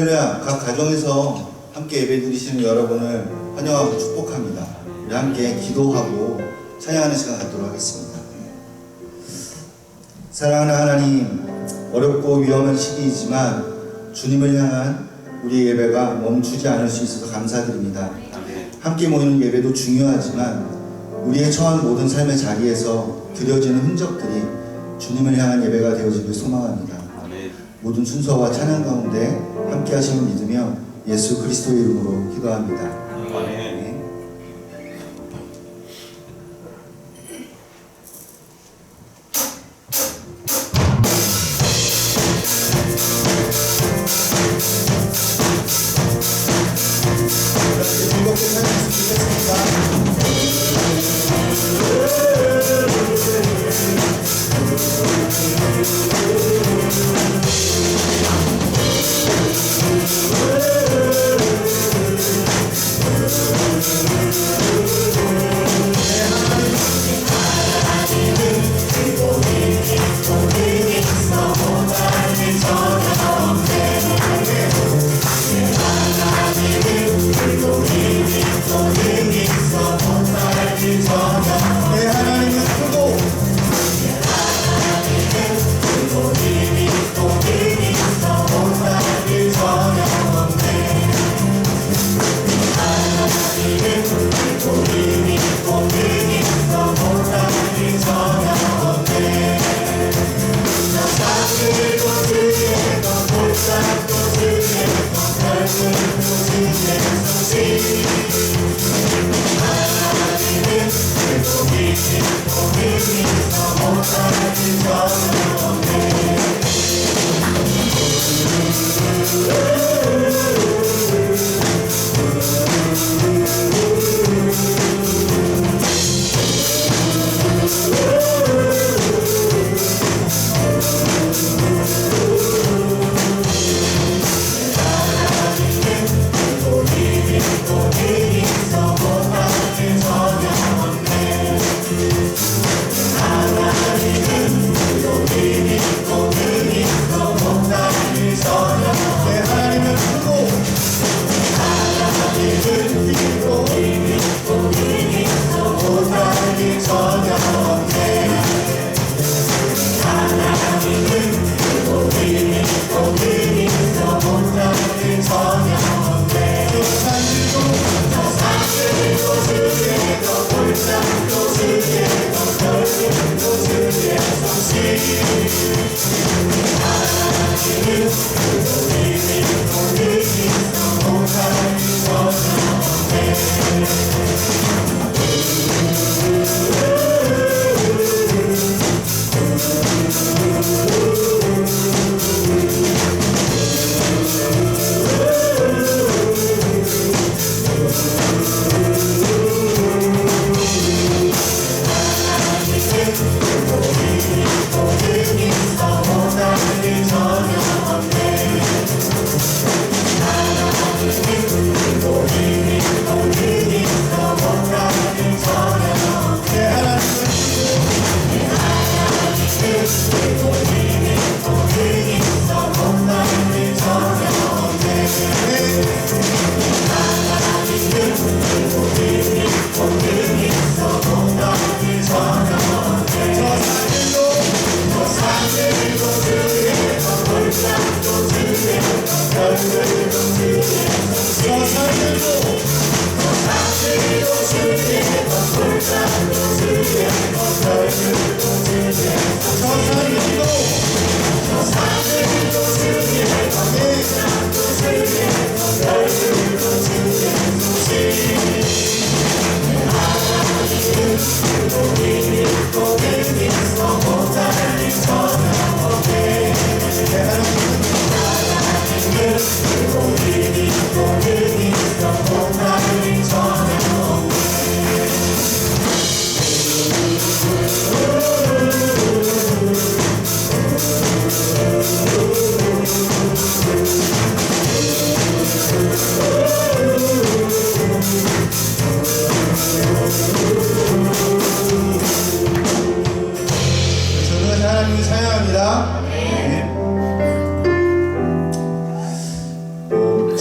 할렐루야. 각 가정에서 함께 예배 드리시는 여러분을 환영하고 축복합니다. 우리 함께 기도하고 찬양하는 시간 갖도록 하겠습니다. 사랑하는 하나님, 어렵고 위험한 시기이지만 주님을 향한 우리의 예배가 멈추지 않을 수 있어서 감사드립니다. 함께 모이는 예배도 중요하지만 우리의 처한 모든 삶의 자리에서 드려지는 흔적들이 주님을 향한 예배가 되어지길 소망합니다. 모든 순서와 찬양 가운데 함께 하심을 믿으며 예수 그리스도의 이름으로 기도합니다. 아멘. 즐겁게 살았으면 좋겠습니다.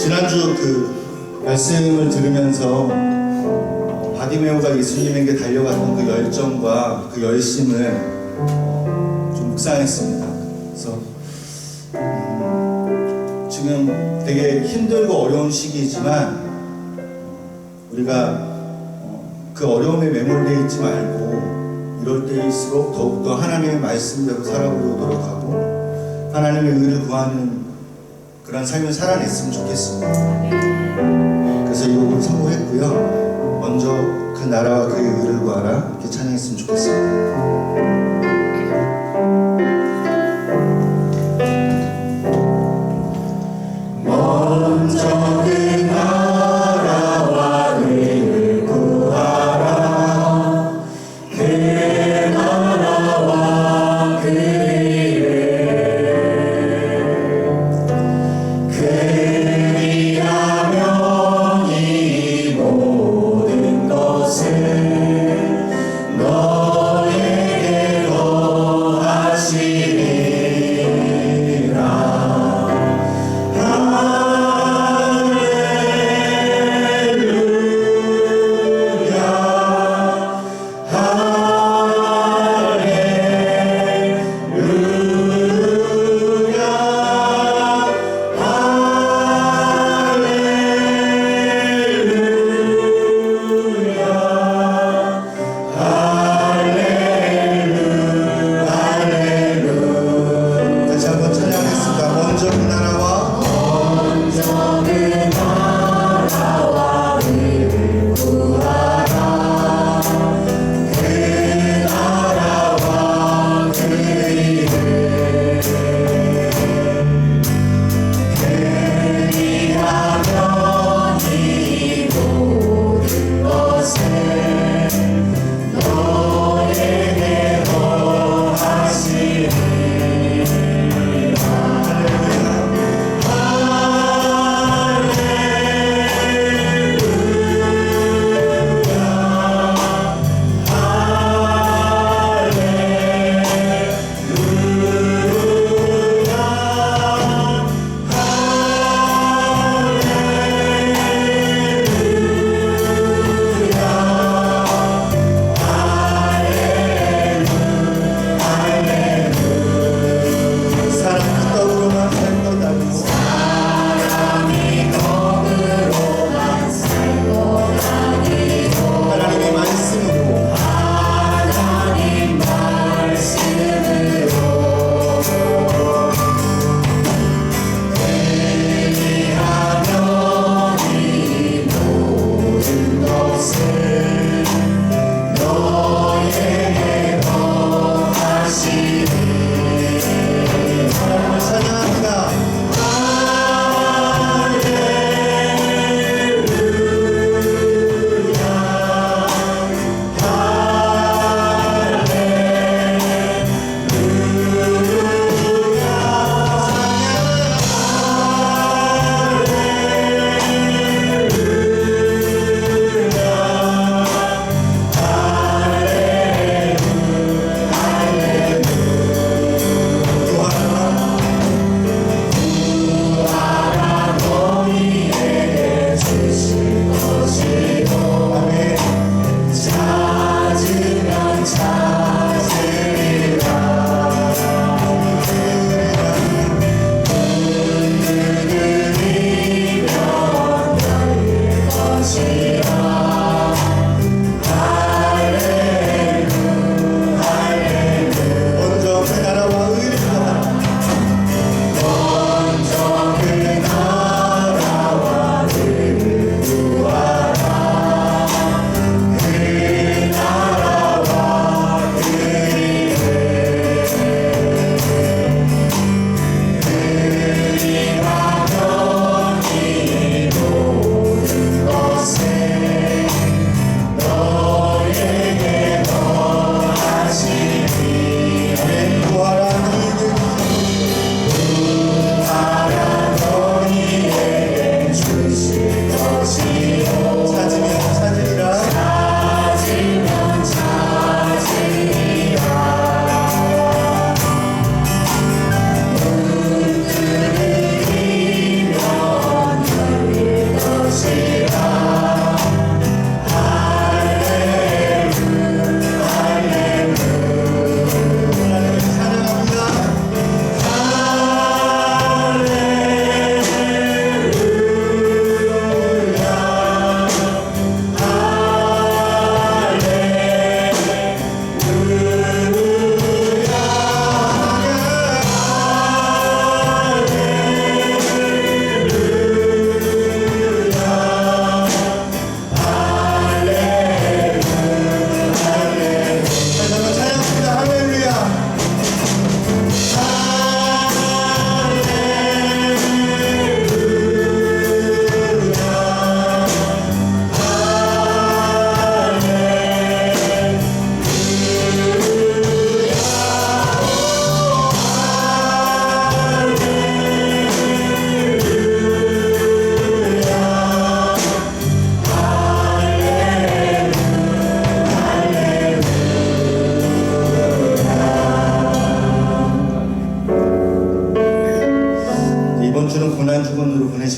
지난주 그 말씀을 들으면서 바디메오가 예수님에게 달려갔던 그 열정과 그 열심을 좀 묵상했습니다. 그래서 지금 되게 힘들고 어려운 시기이지만 우리가 그 어려움에 매몰되어 있지 말고 이럴 때일수록 더욱더 하나님의 말씀대로 살아보려고 노력하고 하나님의 의를 구하는 그런 삶을 살아냈으면 좋겠습니다. 그래서 이 곡을 선곡했고요. 먼저 그 나라와 그의 의를 구하라 이렇게 찬양했으면 좋겠습니다. 먼저 그 나라와 의를 구하라. 그 나라와 그 의를 그리하면 이 모든 것을 너에게 더하시리라.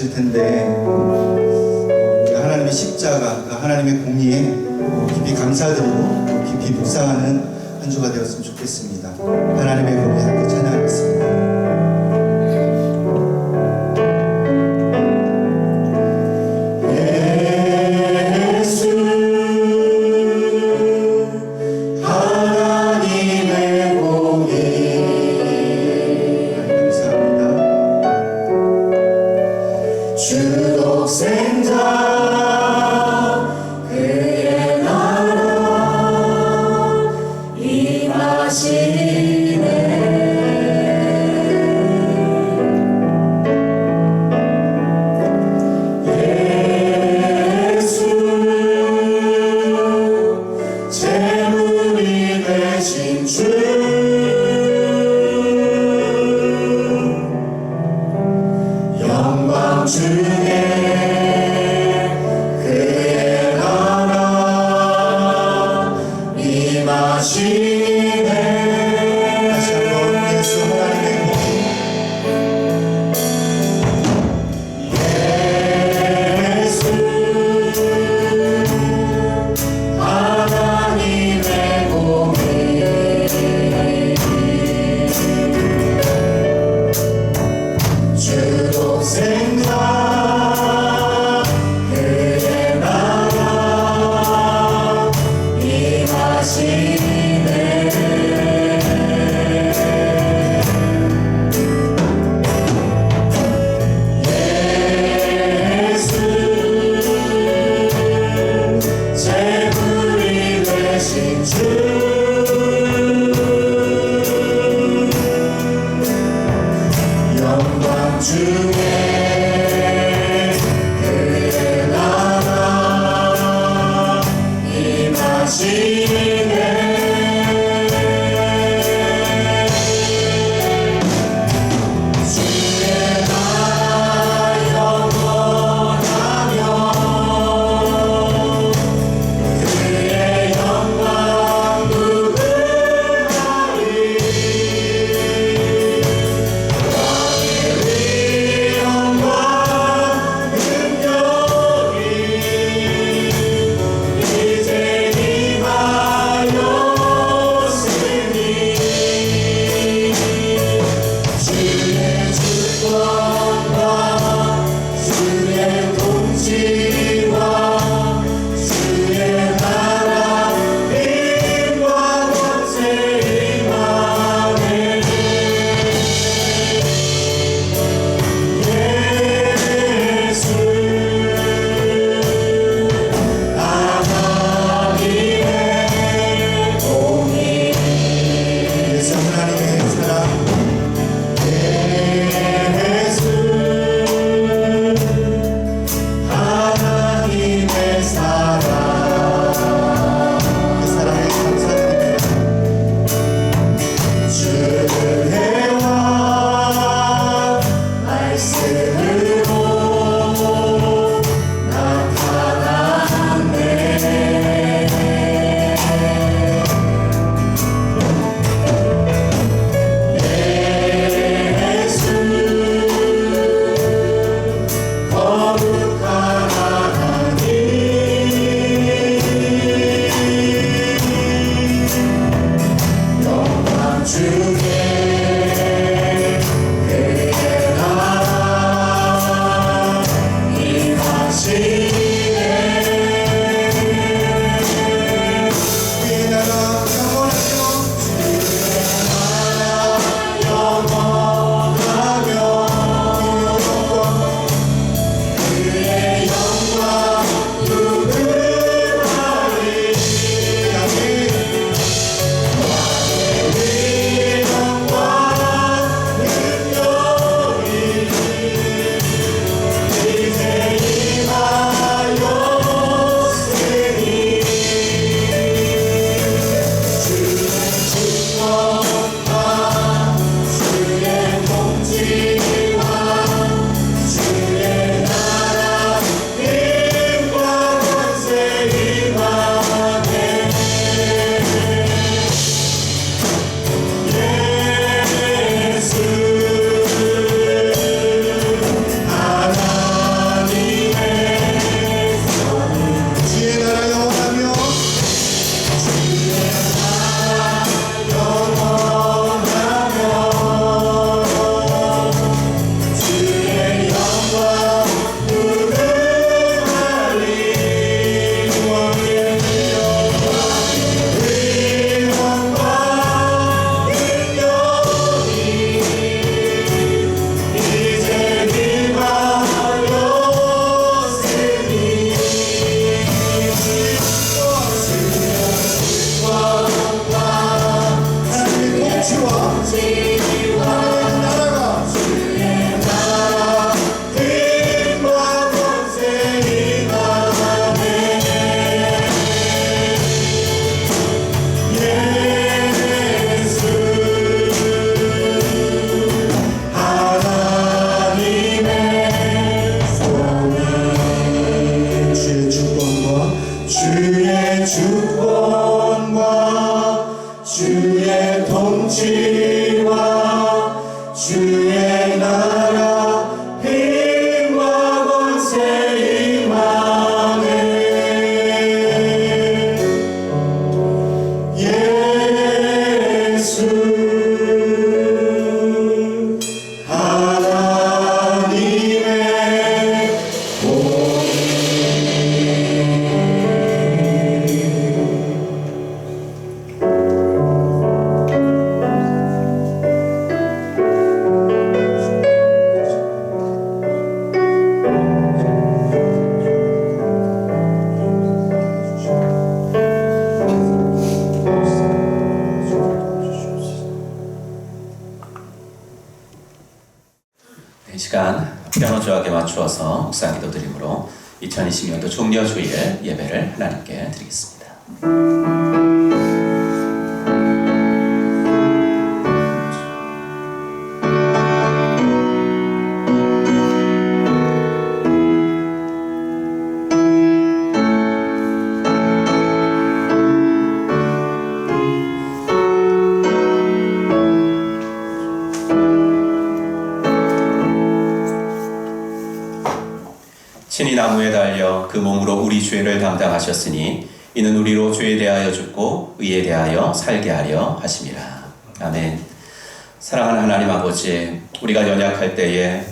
주실 텐데 우리가 하나님의 십자가, 하나님의 공의에 깊이 감사드리고 깊이 묵상하는 한 주가 되었으면 좋겠습니다. 하나님의 공의 함께 찬양하겠습니다. 주독생자 현저하게 맞추어서 묵상 기도드림으로 2020년도 종려주일 예배를 하나님께 드리겠습니다. 친히 나무에 달려 그 몸으로 우리 죄를 담당하셨으니 이는 우리로 죄에 대하여 죽고 의에 대하여 살게 하려 하심이라. 아멘. 사랑하는 하나님 아버지, 우리가 연약할 때에,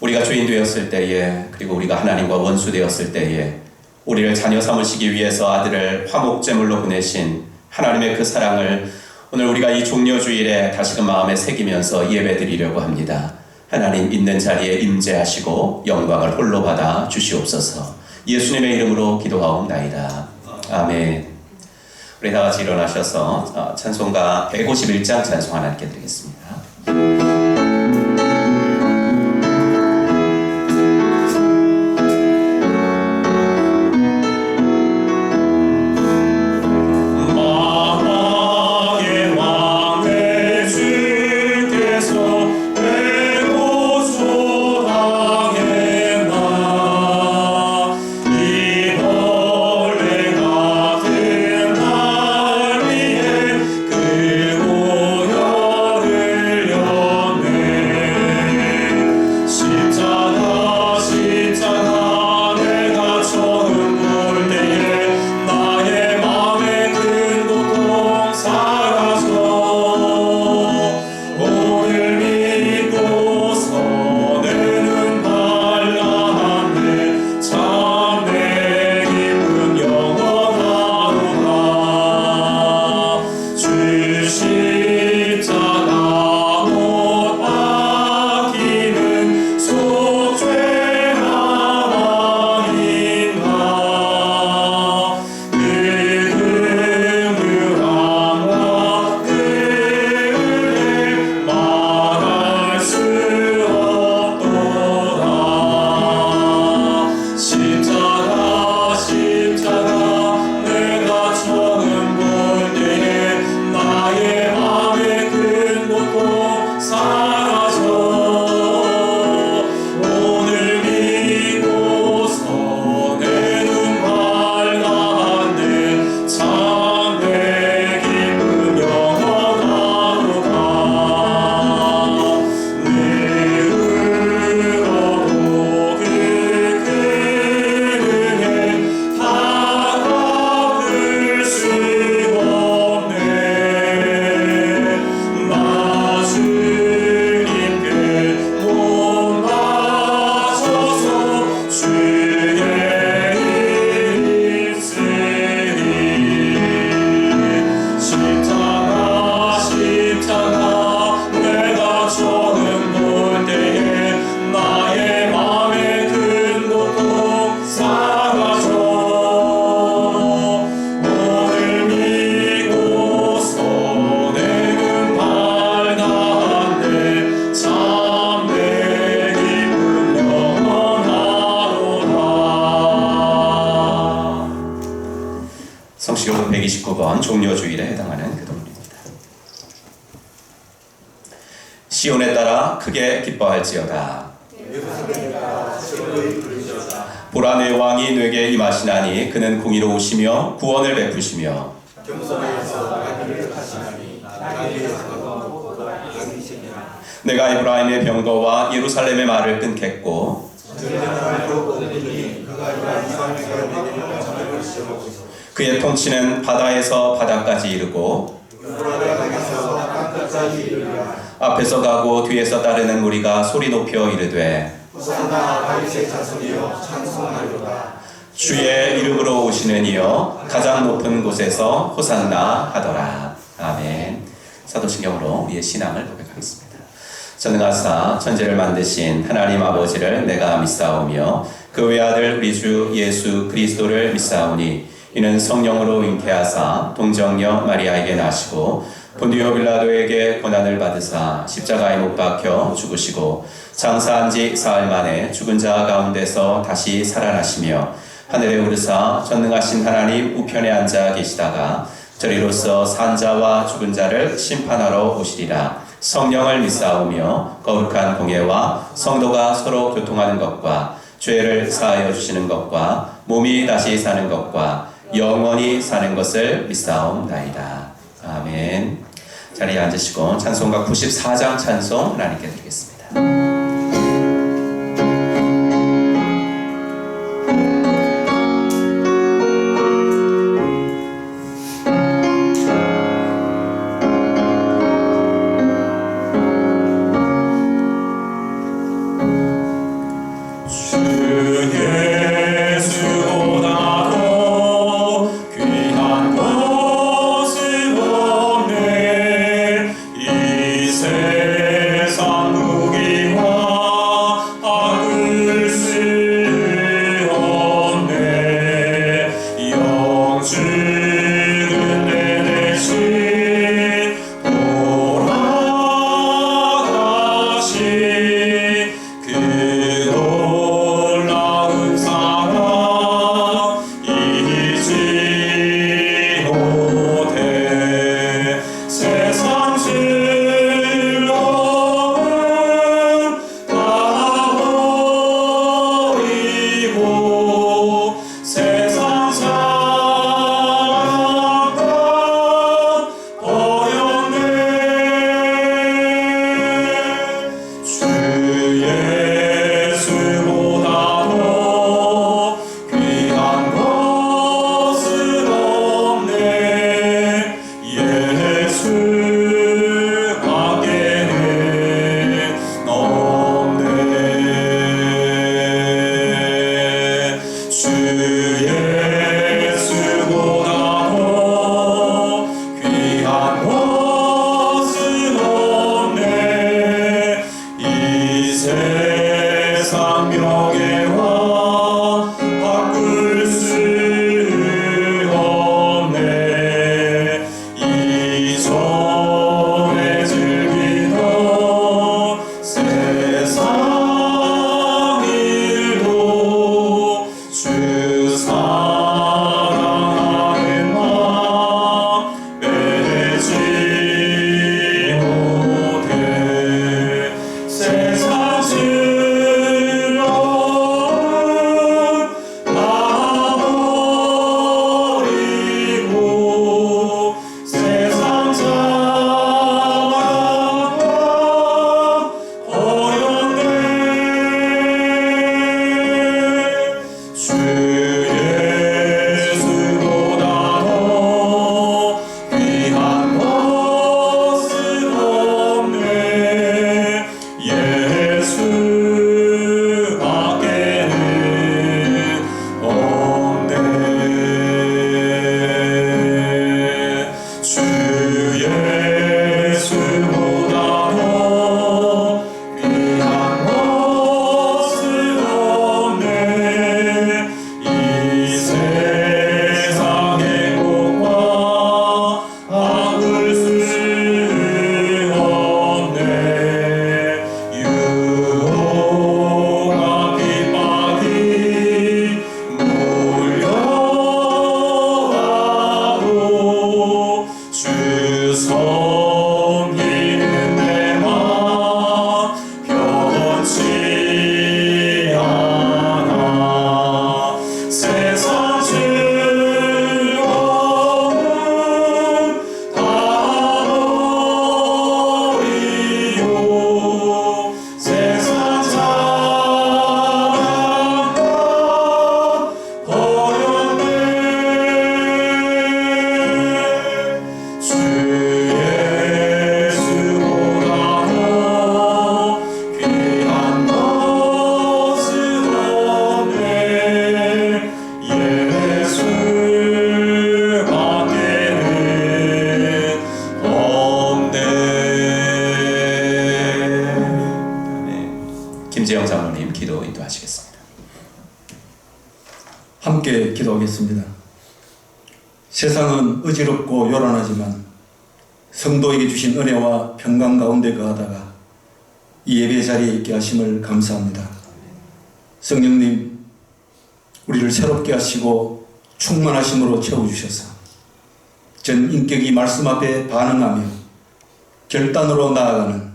우리가 죄인 되었을 때에, 그리고 우리가 하나님과 원수 되었을 때에 우리를 자녀 삼으시기 위해서 아들을 화목제물로 보내신 하나님의 그 사랑을 오늘 우리가 이 종려주일에 다시금 마음에 새기면서 예배드리려고 합니다. 하나님 있는 자리에 임재하시고 영광을 홀로 받아 주시옵소서. 예수님의 이름으로 기도하옵나이다. 아멘. 우리 다 같이 일어나셔서 찬송가 151장 찬송 하나님께 드리겠습니다. 성시교문 129번 종려주일에 해당하는 기도입니다. 시온에 따라 크게 기뻐할지어다. 보라 내 왕이 내게 임하시나니 그는 공의로우시며 구원을 베푸시며 내가 에브라임의 병거와 예루살렘의 말을 끊겠고 그의 통치는 바다에서 바다까지 이르고 앞에서 가고 뒤에서 따르는 무리가 소리 높여 이르되 주의 이름으로 오시는 이여 가장 높은 곳에서 호산나 하더라. 아멘. 사도신경으로 우리의 신앙을 고백하겠습니다. 전능하사 천지를 만드신 하나님 아버지를 내가 믿사오며 그 외아들 우리 주 예수 그리스도를 믿사오니 이는 성령으로 잉태하사 동정녀 마리아에게 나시고 본디오 빌라도에게 고난을 받으사 십자가에 못 박혀 죽으시고 장사한 지 사흘 만에 죽은 자 가운데서 다시 살아나시며 하늘에 오르사 전능하신 하나님 우편에 앉아 계시다가 저리로서 산 자와 죽은 자를 심판하러 오시리라. 성령을 믿사오며 거룩한 공예와 성도가 서로 교통하는 것과 죄를 사하여 주시는 것과 몸이 다시 사는 것과 영원히 사는 것을 믿사옵나이다. 아멘. 자리에 앉으시고 찬송가 94장 찬송 하나님께 드리겠습니다. 김재영 장로님 기도 인도하시겠습니다. 함께 기도하겠습니다. 세상은 어지럽고 요란하지만 성도에게 주신 은혜와 평강 가운데 거하다가 이 예배 자리에 있게 하심을 감사합니다. 성령님, 우리를 새롭게 하시고 충만하심으로 채워주셔서 전 인격이 말씀 앞에 반응하며 결단으로 나아가는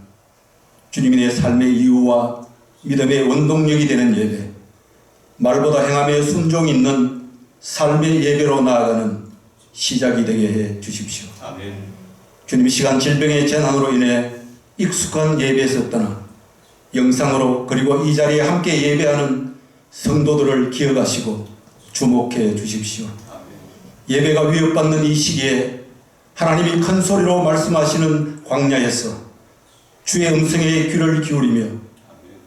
주님의 삶의 이유와 믿음의 원동력이 되는 예배, 말보다 행함에 순종이 있는 삶의 예배로 나아가는 시작이 되게 해 주십시오. 아멘. 주님, 이 시간 질병의 재난으로 인해 익숙한 예배에서 떠나 영상으로 그리고 이 자리에 함께 예배하는 성도들을 기억하시고 주목해 주십시오. 예배가 위협받는 이 시기에 하나님이 큰 소리로 말씀하시는 광야에서 주의 음성에 귀를 기울이며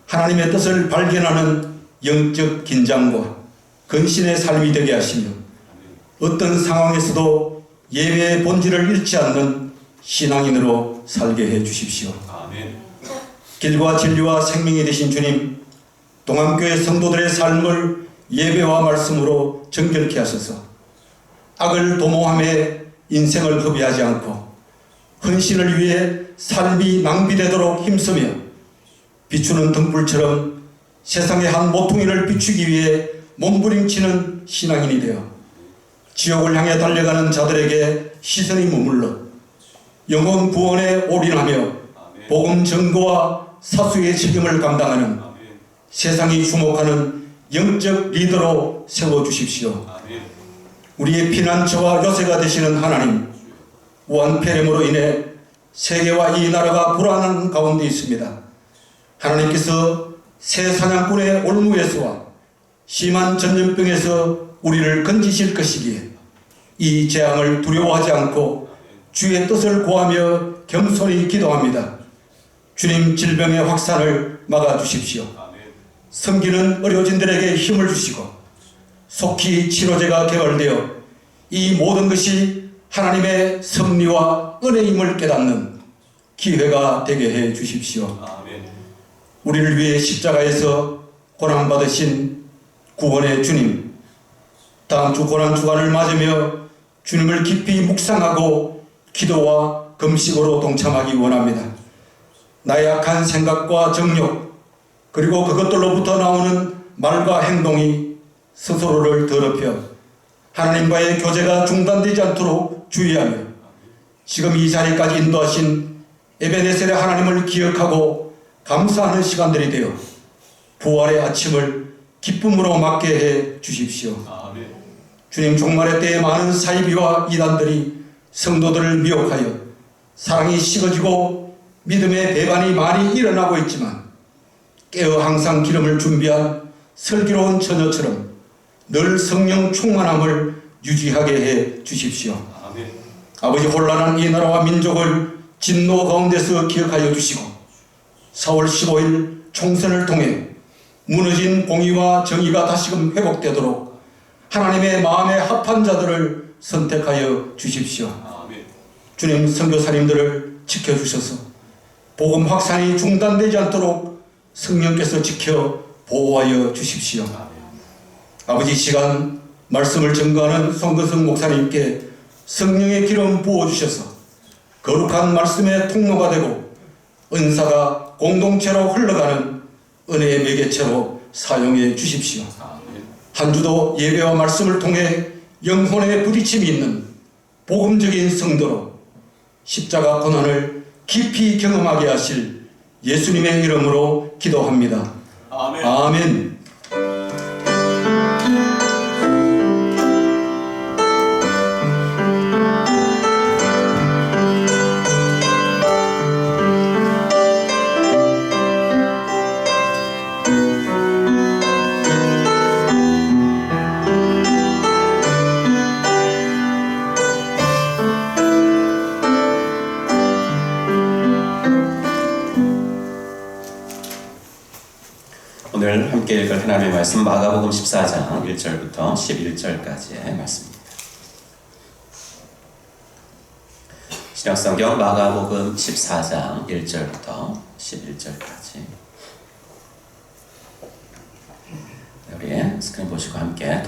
하나님의 뜻을 발견하는 영적 긴장과 근신의 삶이 되게 하시며 어떤 상황에서도 예배의 본질을 잃지 않는 신앙인으로 살게 해 주십시오. 아멘. 길과 진리와 생명이 되신 주님, 동암교회 성도들의 삶을 예배와 말씀으로 정결케 하셔서 악을 도모함에 인생을 허비하지 않고 헌신을 위해 삶이 낭비되도록 힘쓰며 비추는 등불처럼 세상의 한 모퉁이를 비추기 위해 몸부림치는 신앙인이 되어 지옥을 향해 달려가는 자들에게 시선이 머물러 영혼 구원에 올인하며 복음 전거와 사수의 책임을 감당하는 세상이 주목하는 영적 리더로 세워주십시오. 우리의 피난처와 요새가 되시는 하나님, 우한폐렴으로 인해 세계와 이 나라가 불안한 가운데 있습니다. 하나님께서 새 사냥꾼의 올무에서와 심한 전염병에서 우리를 건지실 것이기에 이 재앙을 두려워하지 않고 주의 뜻을 구하며 겸손히 기도합니다. 주님, 질병의 확산을 막아주십시오. 섬기는 의료진들에게 힘을 주시고 속히 치료제가 개발되어 이 모든 것이 하나님의 섭리와 은혜임을 깨닫는 기회가 되게 해 주십시오. 우리를 위해 십자가에서 고난받으신 구원의 주님, 다음 주 고난주간을 맞으며 주님을 깊이 묵상하고 기도와 금식으로 동참하기 원합니다. 나의 악한 생각과 정욕, 그리고 그것들로부터 나오는 말과 행동이 스스로를 더럽혀 하나님과의 교제가 중단되지 않도록 주의하며 지금 이 자리까지 인도하신 에베네셀의 하나님을 기억하고 감사하는 시간들이 되어 부활의 아침을 기쁨으로 맞게 해 주십시오. 주님, 종말의 때에 많은 사이비와 이단들이 성도들을 미혹하여 사랑이 식어지고 믿음의 배반이 많이 일어나고 있지만 깨어 항상 기름을 준비한 슬기로운 처녀처럼 늘 성령 충만함을 유지하게 해 주십시오. 아버지, 혼란한 이 나라와 민족을 진노 가운데서 기억하여 주시고 4월 15일 총선을 통해 무너진 공의와 정의가 다시금 회복되도록 하나님의 마음에 합한 자들을 선택하여 주십시오. 주님, 선교사님들을 지켜주셔서 복음 확산이 중단되지 않도록 성령께서 지켜 보호하여 주십시오. 아버지, 시간 말씀을 증거하는 송근성 목사님께 성령의 기름 부어주셔서 거룩한 말씀의 통로가 되고 은사가 공동체로 흘러가는 은혜의 매개체로 사용해 주십시오. 한 주도 예배와 말씀을 통해 영혼의 부딪힘이 있는 복음적인 성도로 십자가 고난을 깊이 경험하게 하실 예수님의 이름으로 기도합니다. 아멘. 아멘. 오늘 함께 읽을 하나님의 말씀 마가복음 14장 1절부터 11절까지의 말씀입니다. 신약성경 마가복음 14장 1절부터 11절까지. 우리 스크린 보시고 함께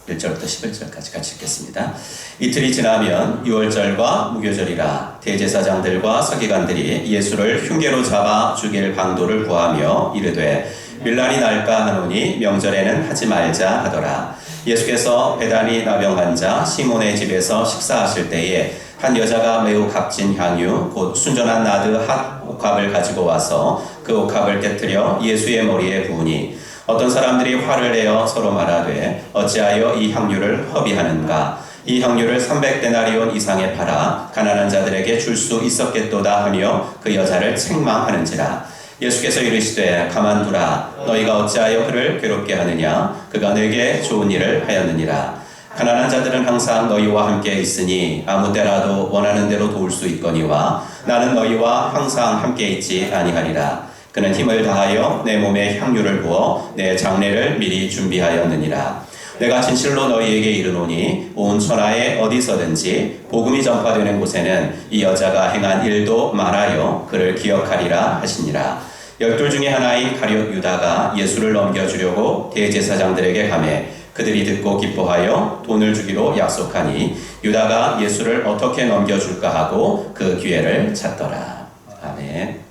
1절부터 11절까지 같이 읽겠습니다. 이틀이 지나면 유월절과 무교절이라 대제사장들과 서기관들이 예수를 흉계로 잡아 죽일 방도를 구하며 이르되 밀란이 날까 하노니 명절에는 하지 말자 하더라. 예수께서 베다니 나병 자 시몬의 집에서 식사하실 때에 한 여자가 매우 값진 향유 곧 순전한 나드 핫 옥합을 가지고 와서 그 옥합을 깨뜨려 예수의 머리에 부으니 어떤 사람들이 화를 내어 서로 말하되 어찌하여 이 향유를 허비하는가. 이 향유를 300데나리온 이상에 팔아 가난한 자들에게 줄 수 있었겠도다 하며 그 여자를 책망하는지라. 예수께서 이르시되 가만두라. 너희가 어찌하여 그를 괴롭게 하느냐. 그가 내게 좋은 일을 하였느니라. 가난한 자들은 항상 너희와 함께 있으니 아무 때라도 원하는 대로 도울 수 있거니와 나는 너희와 항상 함께 있지 아니하리라. 그는 힘을 다하여 내 몸에 향유를 부어 내 장례를 미리 준비하였느니라. 내가 진실로 너희에게 이르노니 온 천하에 어디서든지 복음이 전파되는 곳에는 이 여자가 행한 일도 말하여 그를 기억하리라 하시니라. 12 중에 하나인 가룟 유다가 예수를 넘겨주려고 대제사장들에게 가매 그들이 듣고 기뻐하여 돈을 주기로 약속하니 유다가 예수를 어떻게 넘겨줄까 하고 그 기회를 찾더라. 아멘.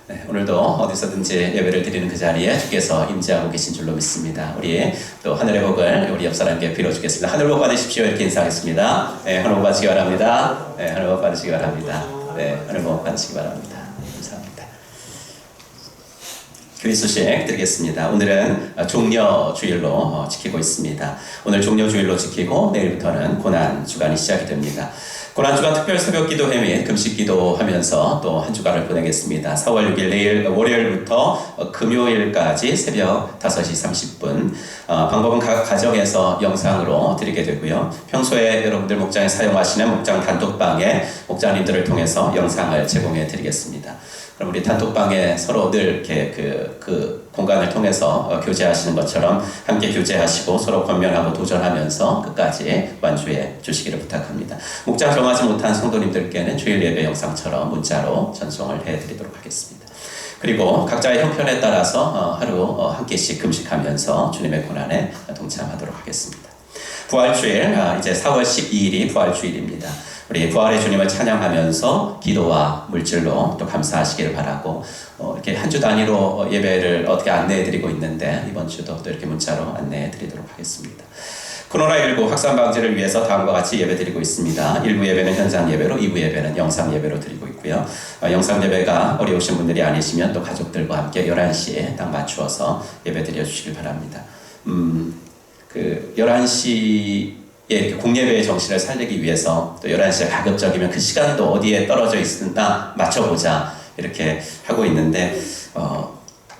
네, 오늘도 어디서든지 예배를 드리는 그 자리에 주께서 임재하고 계신 줄로 믿습니다. 우리 또 하늘의 복을 우리 옆 사람께 빌어주겠습니다. 하늘 복 받으십시오. 이렇게 인사하겠습니다. 네, 하늘 복 받으시기 바랍니다. 네, 하늘 복 받으시기 바랍니다. 네, 하늘 복 받으시기 바랍니다. 감사합니다. 교회 소식 드리겠습니다. 오늘은 종려 주일로 지키고 있습니다. 오늘 종려 주일로 지키고 내일부터는 고난 주간이 시작이 됩니다. 고난주간 특별 새벽 기도회 및 금식 기도하면서 또 한 주간을 보내겠습니다. 4월 6일 내일 월요일부터 금요일까지 새벽 5시 30분 방법은 각 가정에서 영상으로 드리게 되고요. 평소에 여러분들 목장에 사용하시는 목장 단톡방에 목장님들을 통해서 영상을 제공해 드리겠습니다. 그럼 우리 단톡방에 서로 늘 이렇게 그 공간을 통해서 교제하시는 것처럼 함께 교제하시고 서로 권면하고 도전하면서 끝까지 완주해 주시기를 부탁합니다. 목장 정하지 못한 성도님들께는 주일 예배 영상처럼 문자로 전송을 해드리도록 하겠습니다. 그리고 각자의 형편에 따라서 하루 한 끼씩 금식하면서 주님의 고난에 동참하도록 하겠습니다. 부활주일, 이제 4월 12일이 부활주일입니다. 우리 부활의 주님을 찬양하면서 기도와 물질로 또 감사하시기를 바라고 이렇게 한 주 단위로 예배를 어떻게 안내해드리고 있는데 이번 주도 또 이렇게 문자로 안내해드리도록 하겠습니다. 코로나19 확산 방지를 위해서 다음과 같이 예배드리고 있습니다. 1부 예배는 현장 예배로, 2부 예배는 영상 예배로 드리고 있고요. 영상 예배가 어려우신 분들이 아니시면 또 가족들과 함께 11시에 딱 맞추어서 예배드려 주시길 바랍니다. 11시 이렇게 공예배의 정신을 살리기 위해서 또 11시에 가급적이면 그 시간도 어디에 떨어져 있나 맞춰보자 이렇게 하고 있는데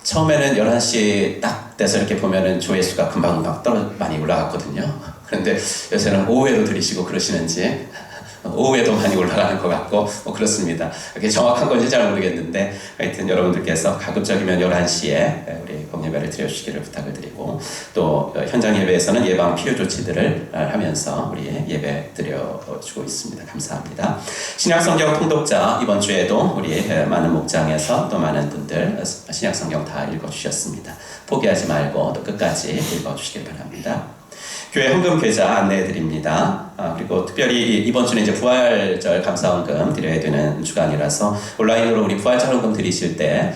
처음에는 11시 딱 돼서 이렇게 보면은 조회수가 금방금방 많이 올라갔거든요. 그런데 요새는 오후에도 들으시고 그러시는지 오후에도 많이 올라가는 것 같고 그렇습니다. 이렇게 정확한 건지 잘 모르겠는데 하여튼 여러분들께서 가급적이면 11시에 우리 공예배를 드려주시기를 부탁을 드리고 또 현장 예배에서는 예방 필요 조치들을 하면서 우리 예배 드려주고 있습니다. 감사합니다. 신약성경 통독자 이번 주에도 우리 많은 목장에서 또 많은 분들 신약성경 다 읽어주셨습니다. 포기하지 말고 또 끝까지 읽어주시길 바랍니다. 교회 헌금 계좌 안내해드립니다. 그리고 특별히 이번 주는 이제 부활절 감사헌금 드려야 되는 주간이라서 온라인으로 우리 부활절 헌금 드리실 때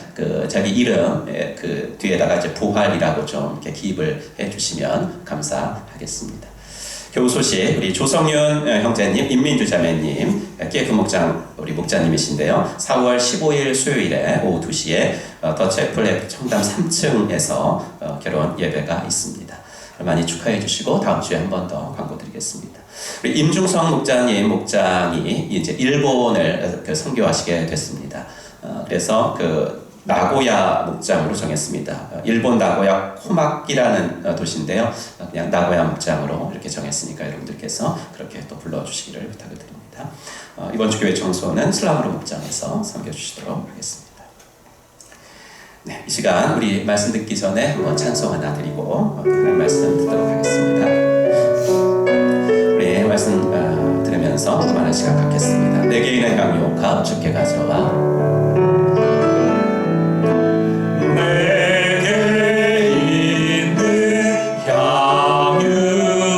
자기 이름 그 뒤에다가 이제 부활이라고 좀 이렇게 기입을 해주시면 감사하겠습니다. 교우 소식 우리 조성윤 형제님, 임민주 자매님, 깨프 목장 우리 목자님이신데요. 4월 15일 수요일에 오후 2시에 더체플 청담 3층에서 결혼 예배가 있습니다. 많이 축하해 주시고 다음 주에 한 번 더 광고 드리겠습니다. 우리 임중성 목장이 이제 일본을 선교하시게 됐습니다. 그래서 나고야 목장으로 정했습니다. 일본 나고야 코마키라는 도시인데요. 그냥 나고야 목장으로 이렇게 정했으니까 여러분들께서 그렇게 또 불러주시기를 부탁을 드립니다. 이번 주 교회 청소는 슬라브로 목장에서 섬겨주시도록 하겠습니다. 네, 이 시간 우리 말씀 듣기 전에 한번 찬송 하나 드리고 말씀 듣도록 하겠습니다. 우리 말씀 들으면서 많은 시간 갖겠습니다. 내게 있는 향유 값 주께 가져와. 내게 있는 향유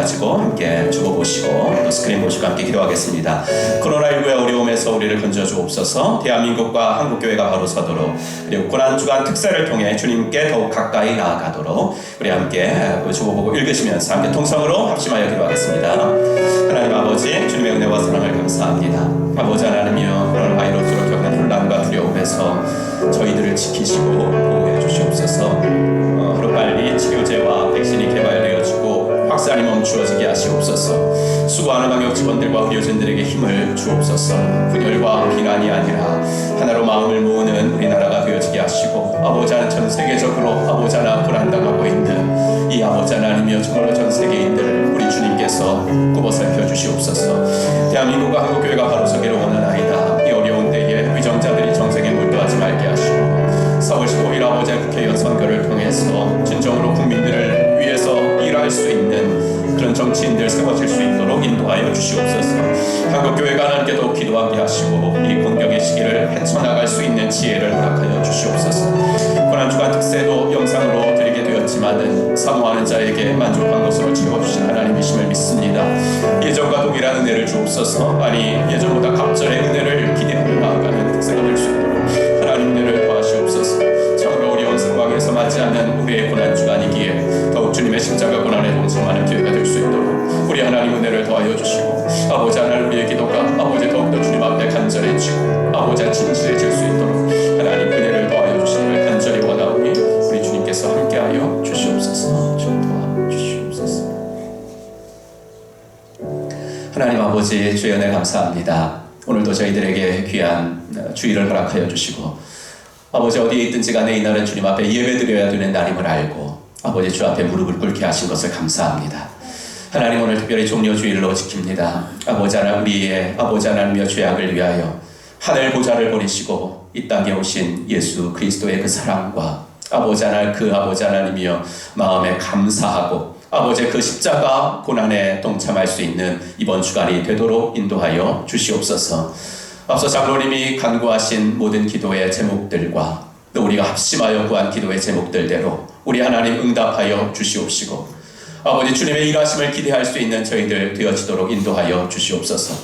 가지고 함께 죽어보시고 또 스크린 보시고 함께 기도하겠습니다. 코로나19의 어려움에서 우리를 건져주옵소서. 대한민국과 한국교회가 바로 서도록, 그리고 고난주간 특세를 통해 주님께 더욱 가까이 나아가도록 우리 함께 죽어보고 읽으시면서 함께 통성으로 합심하여 기도하겠습니다. 하나님 아버지, 주님의 은혜와 사랑을 감사합니다. 아버지 하나님이여, 코로나 바이러스로 겪는 혼란과 두려움에서 저희들을 지키시고 보호해 주시옵소서. 하루빨리 치료제와 백신이 개발되어지고 확산이 멈추어지게 하시옵소서. 수고하는 방역 직원들과 의료진들에게 힘을 주옵소서. 분열과 비난이 아니라 하나로 마음을 모으는 우리나라가 되어지게 하시고, 아버지 하나님, 전 세계적으로 아버지 하나님 불안당하고 있는 이 아버지 하나님이여, 정말로 전 세계인들을 우리 주님께서 굽어 살펴 주시옵소서. 대한민국과 한국교회가 바로 서기를 원하나이다. 이 어려운 때에 위정자들이 정색에 몰두하지 말게 하시고, 4월 15일 아버지의 국회의원 선거를 통해서 진정으로 국민들을 위해서 일할 수 있는 그런 정치인들 세워질 수 있도록 인도하여 주시옵소서. 한국교회가 하나님께 더욱 기도하게 하시고, 이 공경의 시기를 헤쳐나갈 수 있는 지혜를 허락하여 주시옵소서. 고난주간 특세도 영상으로 드리게 되었지만은 사모하는 자에게 만족한 것으로 채워주신 하나님이심을 믿습니다. 예전과 동일한 은혜를 주옵소서. 아니, 예전보다 갑절의 은혜를 기대하며 나아가는 특세가 될 수 있도록 하나님 은혜를 더하시옵소서. 참으로 어려운 상황에서 맞지 않는 우리의 고난주간이기에 더욱 주님의 십자가 고난에 동참하는 기회가 될 수 있도록 우리 하나님 은혜를 더하여 주시고, 아버지 하나님, 우리의 기도가 아버지 더욱더 주님 앞에 간절해지고 아버지 진실해질 수 있도록 하나님 은혜를 더하여 주시기를 간절히 원하오니 우리 주님께서 함께하여 주시옵소서. 주 도와주시옵소서. 하나님 아버지, 주의 은혜 감사합니다. 오늘도 저희들에게 귀한 주일을 허락하여 주시고, 아버지 어디에 있든지 간에 이날은 주님 앞에 예배드려야 되는 날임을 알고 아버지 주 앞에 무릎을 꿇게 하신 것을 감사합니다. 하나님, 오늘 특별히 종려주일로 지킵니다. 아버지 하나님, 우리의 아버지 하나님이여 죄악을 위하여 하늘 보좌를 버리시고 이 땅에 오신 예수 그리스도의 그 사랑과 아버지 하나님, 그 아버지 하나님이여 마음에 감사하고 아버지 그 십자가 고난에 동참할 수 있는 이번 주간이 되도록 인도하여 주시옵소서. 앞서 장로님이 간구하신 모든 기도의 제목들과 또 우리가 합심하여 구한 기도의 제목들대로 우리 하나님 응답하여 주시옵시고, 아버지 주님의 일하심을 기대할 수 있는 저희들 되어지도록 인도하여 주시옵소서.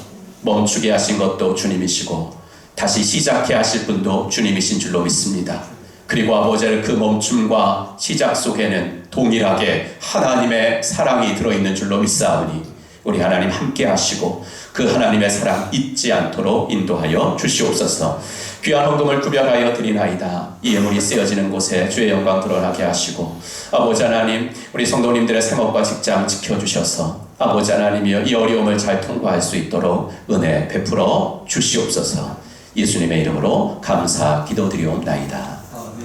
멈추게 하신 것도 주님이시고 다시 시작해 하실 분도 주님이신 줄로 믿습니다. 그리고 아버지의 그 멈춤과 시작 속에는 동일하게 하나님의 사랑이 들어있는 줄로 믿사오니 우리 하나님 함께 하시고 그 하나님의 사랑 잊지 않도록 인도하여 주시옵소서. 귀한 헌금을 구별하여 드리나이다. 이 예물이 쓰여지는 곳에 주의 영광 드러나게 하시고, 아버지 하나님, 우리 성도님들의 생업과 직장 지켜주셔서 아버지 하나님이여 이 어려움을 잘 통과할 수 있도록 은혜 베풀어 주시옵소서. 예수님의 이름으로 감사 기도드리옵나이다.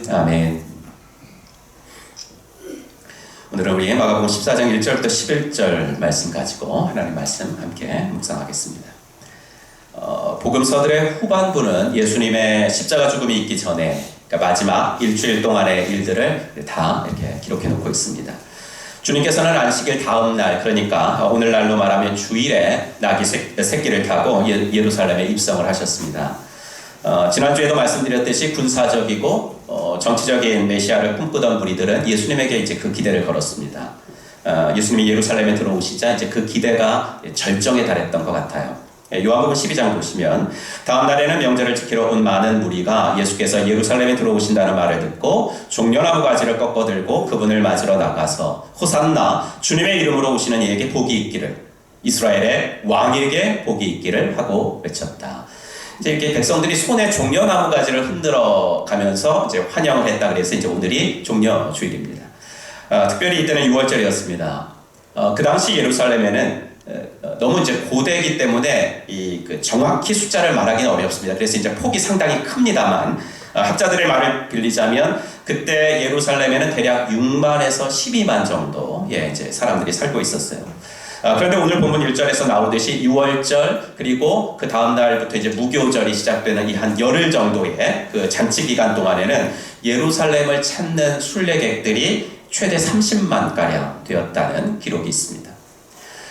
아멘. 오늘은 우리 마가복음 14장 1절부터 11절 말씀 가지고 하나님 말씀 함께 묵상하겠습니다. 복음서들의 후반부는 예수님의 십자가 죽음이 있기 전에, 그러니까 마지막 일주일 동안의 일들을 다 이렇게 기록해 놓고 있습니다. 주님께서는 안식일 다음 날, 그러니까 오늘날로 말하면 주일에 나귀 새끼를 타고 예루살렘에 입성을 하셨습니다. 지난주에도 말씀드렸듯이 군사적이고 정치적인 메시아를 꿈꾸던 무리들은 예수님에게 이제 그 기대를 걸었습니다. 예수님이 예루살렘에 들어오시자 이제 그 기대가 절정에 달했던 것 같아요. 요한복음 12장 보시면 다음 날에는 명절을 지키러 온 많은 무리가 예수께서 예루살렘에 들어오신다는 말을 듣고 종려나무 가지를 꺾어들고 그분을 맞으러 나가서 호산나, 주님의 이름으로 오시는 이에게 복이 있기를, 이스라엘의 왕에게 복이 있기를 하고 외쳤다. 이제 이렇게 백성들이 손에 종려나무 가지를 흔들어 가면서 이제 환영을 했다. 그래서 이제 오늘이 종려주일입니다. 특별히 이때는 6월절이었습니다. 그 당시 예루살렘에는 너무 이제 고대이기 때문에 그 정확히 숫자를 말하기는 어렵습니다. 그래서 이제 폭이 상당히 큽니다만, 학자들의 말을 빌리자면 그때 예루살렘에는 대략 6만에서 12만 정도 이제 사람들이 살고 있었어요. 그런데 오늘 본문 1절에서 나오듯이 6월절 그리고 그 다음 날부터 이제 무교절이 시작되는 이 한 열흘 정도의 그 잔치 기간 동안에는 예루살렘을 찾는 순례객들이 최대 30만 가량 되었다는 기록이 있습니다.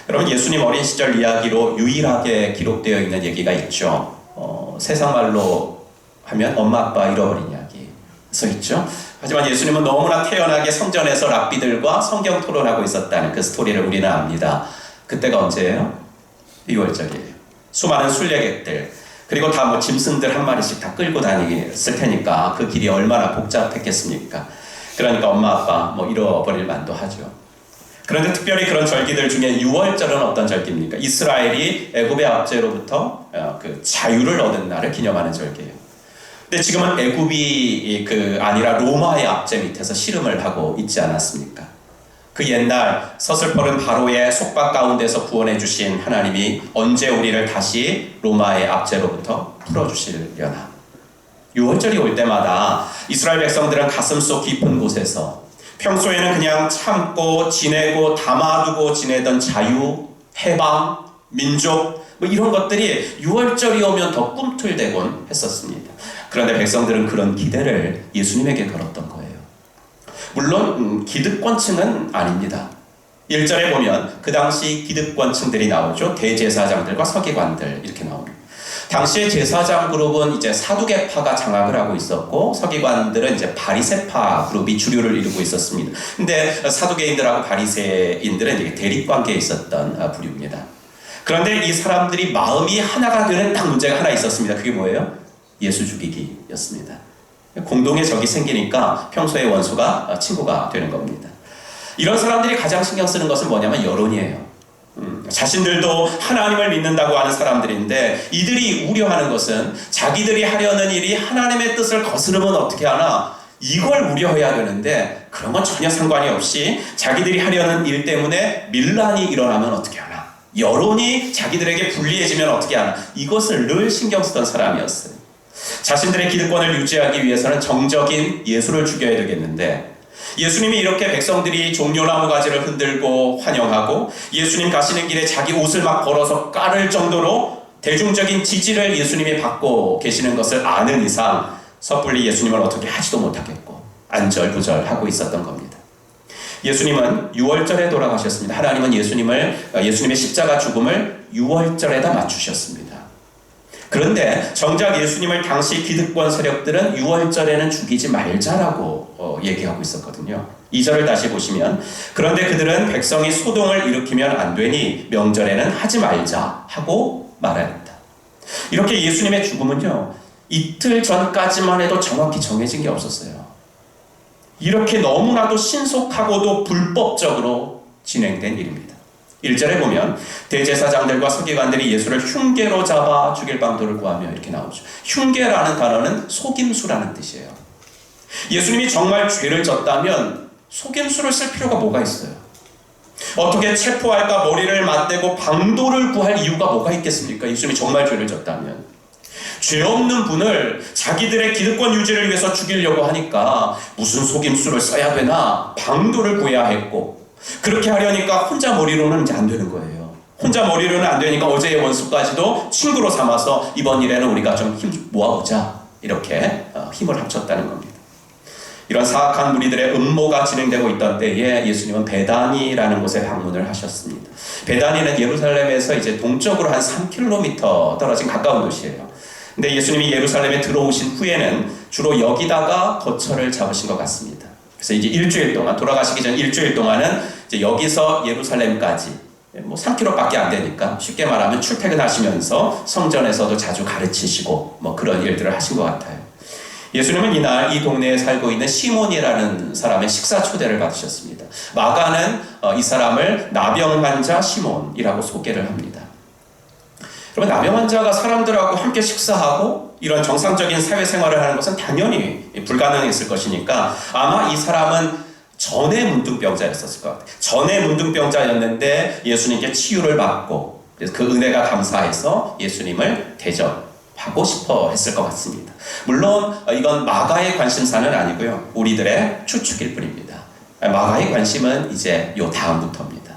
여러분, 예수님 어린 시절 이야기로 유일하게 기록되어 있는 얘기가 있죠. 세상 말로 하면 엄마 아빠 잃어버린 이야기. 서 있죠. 하지만 예수님은 너무나 태연하게 성전에서 랍비들과 성경 토론하고 있었다는 그 스토리를 우리는 압니다. 그때가 언제예요? 6월절이에요. 수많은 순례객들 그리고 다 뭐 짐승들 한 마리씩 다 끌고 다니었을 테니까 그 길이 얼마나 복잡했겠습니까? 그러니까 엄마 아빠 뭐 잃어버릴 만도 하죠. 그런데 특별히 그런 절기들 중에 6월절은 어떤 절기입니까? 이스라엘이 애굽의 압제로부터 그 자유를 얻은 날을 기념하는 절기예요. 근데 지금은 애굽이 아니라 로마의 압제 밑에서 씨름을 하고 있지 않았습니까? 그 옛날 서슬퍼른 바로의 속박 가운데서 구원해 주신 하나님이 언제 우리를 다시 로마의 압제로부터 풀어주시려나? 6월절이 올 때마다 이스라엘 백성들은 가슴속 깊은 곳에서 평소에는 그냥 참고 지내고 담아두고 지내던 자유, 해방, 민족 뭐 이런 것들이 6월절이 오면 더 꿈틀대곤 했었습니다. 그런데 백성들은 그런 기대를 예수님에게 걸었던 거예요. 물론 기득권층은 아닙니다. 1절에 보면 그 당시 기득권층들이 나오죠. 대제사장들과 서기관들 이렇게 나옵니다. 당시의 제사장 그룹은 이제 사두개파가 장악을 하고 있었고 서기관들은 이제 바리새파 그룹이 주류를 이루고 있었습니다. 근데 사두개인들하고 바리새인들은 이게 대립관계에 있었던 부류입니다. 그런데 이 사람들이 마음이 하나가 되는 딱 문제가 하나 있었습니다. 그게 뭐예요? 예수 죽이기였습니다. 공동의 적이 생기니까 평소의 원수가 친구가 되는 겁니다. 이런 사람들이 가장 신경 쓰는 것은 뭐냐면 여론이에요. 자신들도 하나님을 믿는다고 하는 사람들인데 이들이 우려하는 것은 자기들이 하려는 일이 하나님의 뜻을 거스르면 어떻게 하나 이걸 우려해야 되는데 그런 건 전혀 상관이 없이 자기들이 하려는 일 때문에 밀란이 일어나면 어떻게 하나 여론이 자기들에게 불리해지면 어떻게 하나 이것을 늘 신경 쓰던 사람이었어요. 자신들의 기득권을 유지하기 위해서는 정적인 예수를 죽여야 되겠는데 예수님이 이렇게 백성들이 종려나무 가지를 흔들고 환영하고 예수님 가시는 길에 자기 옷을 막 걸어서 깔을 정도로 대중적인 지지를 예수님이 받고 계시는 것을 아는 이상 섣불리 예수님을 어떻게 하지도 못하겠고 안절부절하고 있었던 겁니다. 예수님은 6월절에 돌아가셨습니다. 하나님은 예수님의 십자가 죽음을 6월절에다 맞추셨습니다. 그런데 정작 예수님을 당시 기득권 세력들은 6월절에는 죽이지 말자라고 얘기하고 있었거든요. 2절을 다시 보시면 그런데 그들은 백성이 소동을 일으키면 안 되니 명절에는 하지 말자 하고 말하였다. 이렇게 예수님의 죽음은요 이틀 전까지만 해도 정확히 정해진 게 없었어요. 이렇게 너무나도 신속하고도 불법적으로 진행된 일입니다. 1절에 보면 대제사장들과 서기관들이 예수를 흉계로 잡아 죽일 방도를 구하며 이렇게 나오죠. 흉계라는 단어는 속임수라는 뜻이에요. 예수님이 정말 죄를 졌다면 속임수를 쓸 필요가 뭐가 있어요? 어떻게 체포할까 머리를 맞대고 방도를 구할 이유가 뭐가 있겠습니까? 예수님이 정말 죄를 졌다면 죄 없는 분을 자기들의 기득권 유지를 위해서 죽이려고 하니까 무슨 속임수를 써야 되나 방도를 구해야 했고 그렇게 하려니까 혼자 머리로는 이제 안 되는 거예요. 혼자 머리로는 안 되니까 어제의 원수까지도 친구로 삼아서 이번 일에는 우리가 좀 힘 모아보자 이렇게 힘을 합쳤다는 겁니다. 이런 사악한 무리들의 음모가 진행되고 있던 때에 예수님은 베다니라는 곳에 방문을 하셨습니다. 베다니는 예루살렘에서 이제 동쪽으로 한 3km 떨어진 가까운 도시예요. 근데 예수님이 예루살렘에 들어오신 후에는 주로 여기다가 거처를 잡으신 것 같습니다. 그래서 이제 일주일 동안 돌아가시기 전 일주일 동안은 이제 여기서 예루살렘까지 뭐 3km밖에 안 되니까 쉽게 말하면 출퇴근하시면서 성전에서도 자주 가르치시고 뭐 그런 일들을 하신 것 같아요. 예수님은 이날 이 동네에 살고 있는 시몬이라는 사람의 식사 초대를 받으셨습니다. 마가는 이 사람을 나병 환자 시몬이라고 소개를 합니다. 그러면 나병 환자가 사람들하고 함께 식사하고 이런 정상적인 사회생활을 하는 것은 당연히 불가능했을 것이니까 아마 이 사람은 전의 문둥병자였었을 것 같아요. 전의 문둥병자였는데 예수님께 치유를 받고 그래서 그 은혜가 감사해서 예수님을 대접하고 싶어 했을 것 같습니다. 물론 이건 마가의 관심사는 아니고요. 우리들의 추측일 뿐입니다. 마가의 관심은 이제 요 다음부터입니다.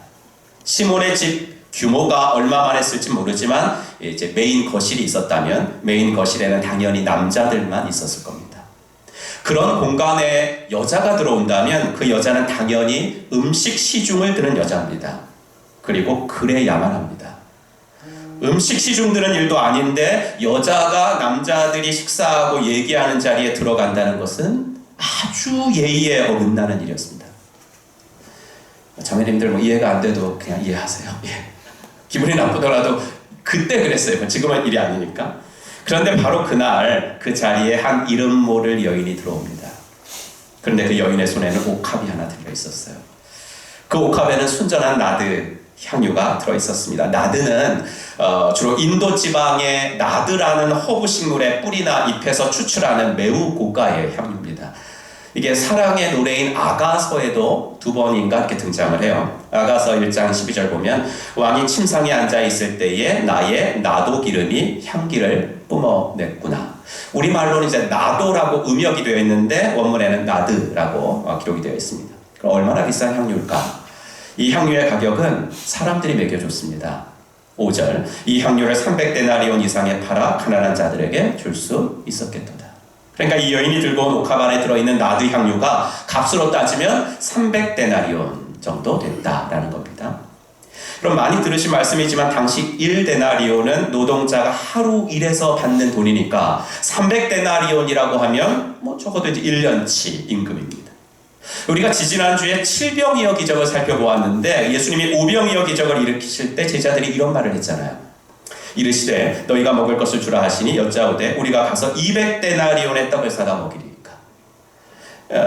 시몬의 집 규모가 얼마만 했을지 모르지만 이제 메인 거실이 있었다면 메인 거실에는 당연히 남자들만 있었을 겁니다. 그런 공간에 여자가 들어온다면 그 여자는 당연히 음식 시중을 드는 여자입니다. 그리고 그래야만 합니다. 음식 시중 드는 일도 아닌데 여자가 남자들이 식사하고 얘기하는 자리에 들어간다는 것은 아주 예의에 어긋나는 일이었습니다. 자매님들 뭐 이해가 안 돼도 그냥 이해하세요. 예. 기분이 나쁘더라도 그때 그랬어요. 지금은 일이 아니니까. 그런데 바로 그날 그 자리에 한 이름 모를 여인이 들어옵니다. 그런데 그 여인의 손에는 옥합이 하나 들려 있었어요. 그 옥합에는 순전한 나드 향유가 들어 있었습니다. 나드는 주로 인도 지방의 나드라는 허브 식물의 뿌리나 잎에서 추출하는 매우 고가의 향유입니다. 이게 사랑의 노래인 아가서에도 2번인가 이렇게 등장을 해요. 아가서 1장 12절 보면 왕이 침상에 앉아 있을 때에 나의 나도 기름이 향기를 뿜어냈구나. 우리말로는 이제 나도라고 음역이 되어 있는데 원문에는 나드라고 기록이 되어 있습니다. 그럼 얼마나 비싼 향유일까? 이 향유의 가격은 사람들이 매겨줬습니다. 5절 이 향유를 300데나리온 이상에 팔아 가난한 자들에게 줄 수 있었겠도다. 그러니까 이 여인이 들고 온 옥합 안에 들어있는 나드 향유가 값으로 따지면 300데나리온 정도 됐다라는 겁니다. 그럼 많이 들으신 말씀이지만 당시 1데나리온은 노동자가 하루 일해서 받는 돈이니까 300데나리온이라고 하면 뭐 적어도 이제 1년치 임금입니다. 우리가 지지난주에 7병이어 기적을 살펴보았는데 예수님이 5병이어 기적을 일으키실 때 제자들이 이런 말을 했잖아요. 이르시되 너희가 먹을 것을 주라 하시니 여짜오되 우리가 가서 200데나리온의 떡을 사다 먹이리까.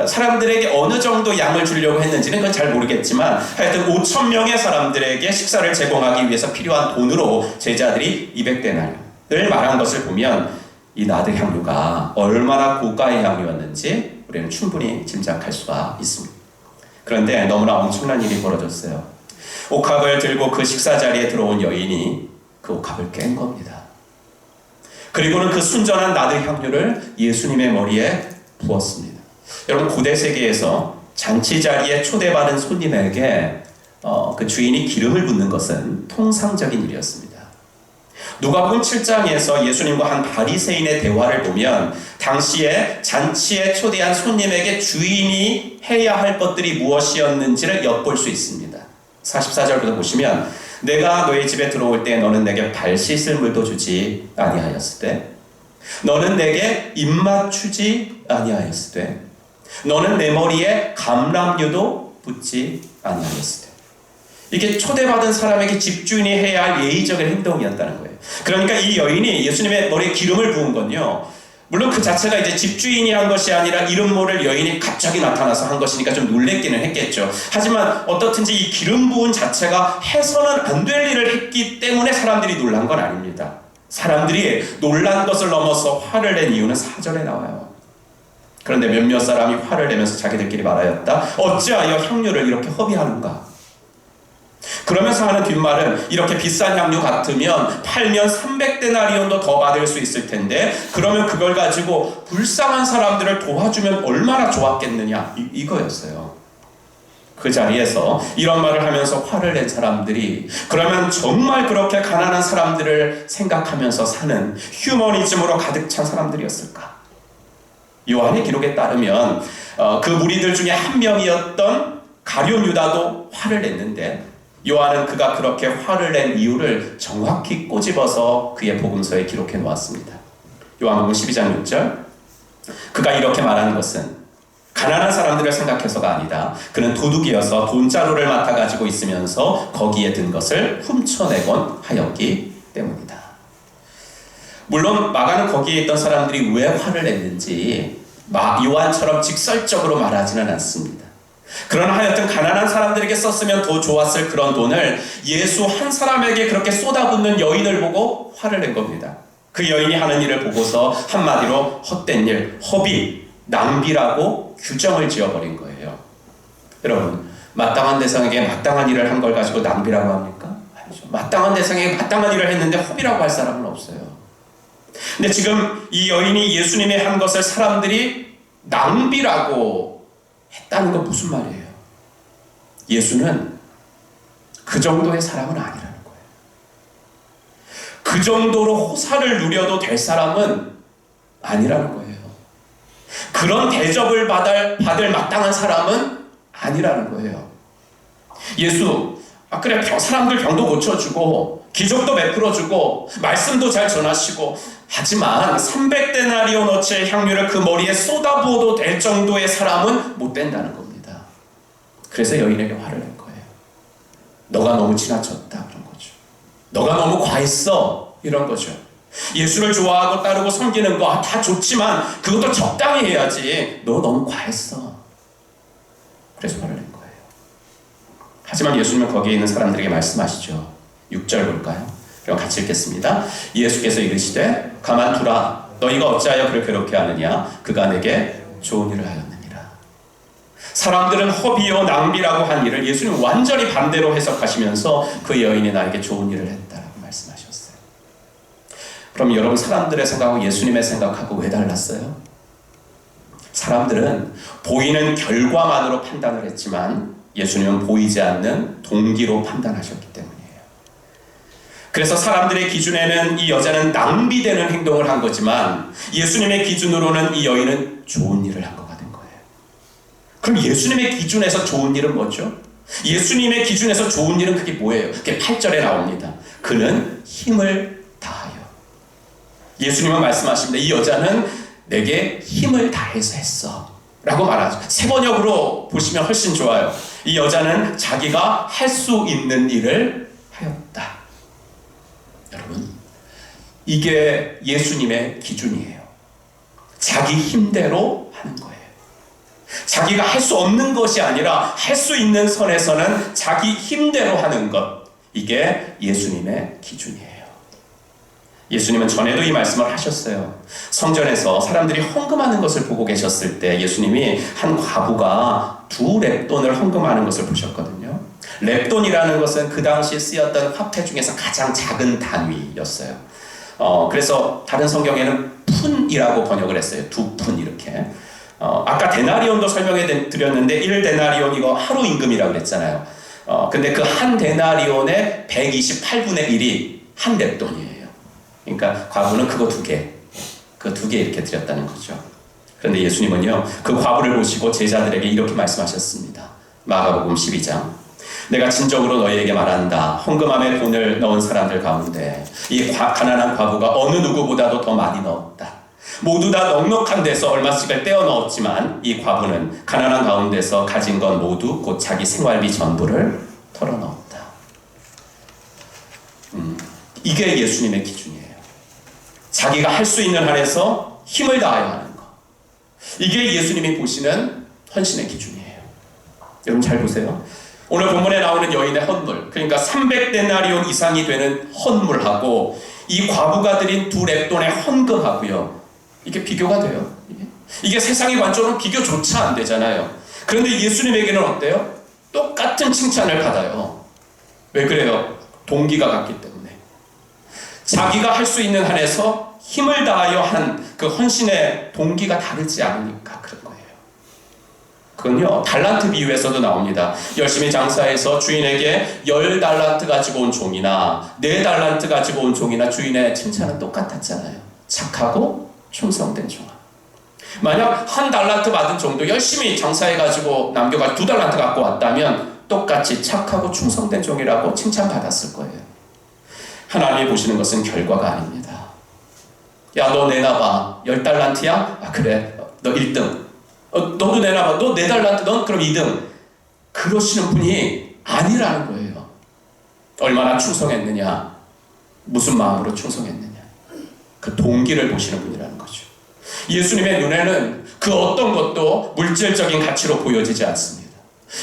사람들에게 어느 정도 양을 주려고 했는지는 그건 잘 모르겠지만 하여튼 5,000명의 사람들에게 식사를 제공하기 위해서 필요한 돈으로 제자들이 200데나리온을 말한 것을 보면 이 나드 향유가 얼마나 고가의 향유였는지 우리는 충분히 짐작할 수가 있습니다. 그런데 너무나 엄청난 일이 벌어졌어요. 옥합을 들고 그 식사 자리에 들어온 여인이 그 옥합을 깬 겁니다. 그리고는 그 순전한 나드 향유를 예수님의 머리에 부었습니다. 여러분 고대 세계에서 잔치 자리에 초대받은 손님에게 그 주인이 기름을 붓는 것은 통상적인 일이었습니다. 누가복음 7장에서 예수님과 한 바리새인의 대화를 보면 당시에 잔치에 초대한 손님에게 주인이 해야 할 것들이 무엇이었는지를 엿볼 수 있습니다. 44절부터 보시면 내가 너희 집에 들어올 때 너는 내게 발 씻을 물도 주지 아니하였을 때 너는 내게 입맛 주지 아니하였을 때 너는 내 머리에 감람유도 붓지 아니하였을 때 이게 초대받은 사람에게 집주인이 해야 할 예의적인 행동이었다는 거예요. 그러니까 이 여인이 예수님의 머리에 기름을 부은 건요, 물론 그 자체가 이제 집주인이 한 것이 아니라 이름 모를 여인이 갑자기 나타나서 한 것이니까 좀 놀랬기는 했겠죠. 하지만 어떻든지 이 기름 부은 자체가 해서는 안 될 일을 했기 때문에 사람들이 놀란 건 아닙니다. 사람들이 놀란 것을 넘어서 화를 낸 이유는 4절에 나와요. 그런데 몇몇 사람이 화를 내면서 자기들끼리 말하였다. 어찌하여 향유를 이렇게 허비하는가? 그러면서 하는 뒷말은 이렇게 비싼 향유 같으면 팔면 300데나리온도 더 받을 수 있을 텐데 그러면 그걸 가지고 불쌍한 사람들을 도와주면 얼마나 좋았겠느냐 이거였어요. 그 자리에서 이런 말을 하면서 화를 낸 사람들이 그러면 정말 그렇게 가난한 사람들을 생각하면서 사는 휴머니즘으로 가득 찬 사람들이었을까? 요한의 기록에 따르면 그 무리들 중에 한 명이었던 가룟 유다도 화를 냈는데 요한은 그가 그렇게 화를 낸 이유를 정확히 꼬집어서 그의 복음서에 기록해 놓았습니다. 요한복음 12장 6절 그가 이렇게 말하는 것은 가난한 사람들을 생각해서가 아니다. 그는 도둑이어서 돈자루를 맡아가지고 있으면서 거기에 든 것을 훔쳐내곤 하였기 때문이다. 물론 마가는 거기에 있던 사람들이 왜 화를 냈는지 요한처럼 직설적으로 말하지는 않습니다. 그러나 하여튼 가난한 사람들에게 썼으면 더 좋았을 그런 돈을 예수 한 사람에게 그렇게 쏟아붓는 여인을 보고 화를 낸 겁니다. 그 여인이 하는 일을 보고서 한마디로 헛된 일, 허비, 낭비라고 규정을 지어버린 거예요. 여러분, 마땅한 대상에게 마땅한 일을 한 걸 가지고 낭비라고 합니까? 아니죠. 마땅한 대상에게 마땅한 일을 했는데 허비라고 할 사람은 없어요. 근데 지금 이 여인이 예수님이 한 것을 사람들이 낭비라고 했다는 건 무슨 말이에요? 예수는 그 정도의 사람은 아니라는 거예요. 그 정도로 호사를 누려도 될 사람은 아니라는 거예요. 그런 대접을 받을 마땅한 사람은 아니라는 거예요. 예수, 그래 사람들 병도 고쳐주고 기적도 베풀어주고 말씀도 잘 전하시고 하지만 300데나리온어치의 향유를 그 머리에 쏟아부어도 될 정도의 사람은 못 된다는 겁니다. 그래서 여인에게 화를 낸 거예요. 너가 너무 지나쳤다 그런 거죠. 너가 너무 과했어 이런 거죠. 예수를 좋아하고 따르고 섬기는 거 다 좋지만 그것도 적당히 해야지. 너 너무 과했어. 그래서 화를 낸 거예요. 하지만 예수님은 거기에 있는 사람들에게 말씀하시죠. 6절 볼까요? 그럼 같이 읽겠습니다. 예수께서 이르시되 가만두라. 너희가 어찌하여 그를 괴롭게 하느냐? 그가 내게 좋은 일을 하였느니라. 사람들은 허비요 낭비라고 한 일을 예수님 완전히 반대로 해석하시면서 그 여인이 나에게 좋은 일을 했다라고 말씀하셨어요. 그럼 여러분 사람들의 생각하고 예수님의 생각하고 왜 달랐어요? 사람들은 보이는 결과만으로 판단을 했지만 예수님은 보이지 않는 동기로 판단하셨기 때문이에요. 그래서 사람들의 기준에는 이 여자는 낭비되는 행동을 한 거지만 예수님의 기준으로는 이 여인은 좋은 일을 한 거가 된 거예요. 그럼 예수님의 기준에서 좋은 일은 뭐죠? 예수님의 기준에서 좋은 일은 그게 뭐예요? 그게 8절에 나옵니다. 그는 힘을 다하여. 예수님은 말씀하십니다. 이 여자는 내게 힘을 다해서 했어 라고 말하죠. 세번역으로 보시면 훨씬 좋아요. 이 여자는 자기가 할 수 있는 일을 하였다. 여러분, 이게 예수님의 기준이에요. 자기 힘대로 하는 거예요. 자기가 할 수 없는 것이 아니라 할 수 있는 선에서는 자기 힘대로 하는 것. 이게 예수님의 기준이에요. 예수님은 전에도 이 말씀을 하셨어요. 성전에서 사람들이 헌금하는 것을 보고 계셨을 때 예수님이 한 과부가 2렙돈을 헌금하는 것을 보셨거든요. 렙돈이라는 것은 그 당시 쓰였던 화폐 중에서 가장 작은 단위였어요. 그래서 다른 성경에는 푼이라고 번역을 했어요. 2푼 이렇게. 아까 데나리온도 설명해 드렸는데 1데나리온 이거 하루 임금이라고 그랬잖아요. 근데 그 한 데나리온의 128분의 1이 한 렙돈이에요. 그러니까 과부는 그거 2개, 그 2개 이렇게 드렸다는 거죠. 그런데 예수님은요, 그 과부를 보시고 제자들에게 이렇게 말씀하셨습니다. 마가복음 12장. 내가 진정으로 너희에게 말한다. 헌금함에 돈을 넣은 사람들 가운데 이 가난한 과부가 어느 누구보다도 더 많이 넣었다. 모두 다 넉넉한 데서 얼마씩을 떼어 넣었지만 이 과부는 가난한 가운데서 가진 건 모두 곧 자기 생활비 전부를 털어 넣었다. 이게 예수님의 기준이에요. 자기가 할 수 있는 한에서 힘을 다하여 하는 것. 이게 예수님이 보시는 헌신의 기준이에요. 여러분 잘 보세요. 오늘 본문에 나오는 여인의 헌물, 그러니까 300데나리온 이상이 되는 헌물하고 이 과부가 드린 2렙돈의 헌금하고요. 이게 비교가 돼요. 이게 세상의 관점으로 비교조차 안 되잖아요. 그런데 예수님에게는 어때요? 똑같은 칭찬을 받아요. 왜 그래요? 동기가 같기 때문에. 자기가 할 수 있는 한에서 힘을 다하여 한 그 헌신의 동기가 다르지 않으니까 그런 거예요. 그건요, 달란트 비유에서도 나옵니다. 열심히 장사해서 주인에게 10달란트 가지고 온 종이나 4달란트 가지고 온 종이나 주인의 칭찬은 똑같았잖아요. 착하고 충성된 종아. 만약 1달란트 받은 종도 열심히 장사해가지고 남겨가지고 2달란트 갖고 왔다면 똑같이 착하고 충성된 종이라고 칭찬받았을 거예요. 하나님이 보시는 것은 결과가 아닙니다. 야, 너 내놔봐. 10달란트야? 아, 그래. 너 1등. 너도 내놔봐. 너 4달란트, 넌 그럼 2등. 그러시는 분이 아니라는 거예요. 얼마나 충성했느냐, 무슨 마음으로 충성했느냐, 그 동기를 보시는 분이라는 거죠. 예수님의 눈에는 그 어떤 것도 물질적인 가치로 보여지지 않습니다.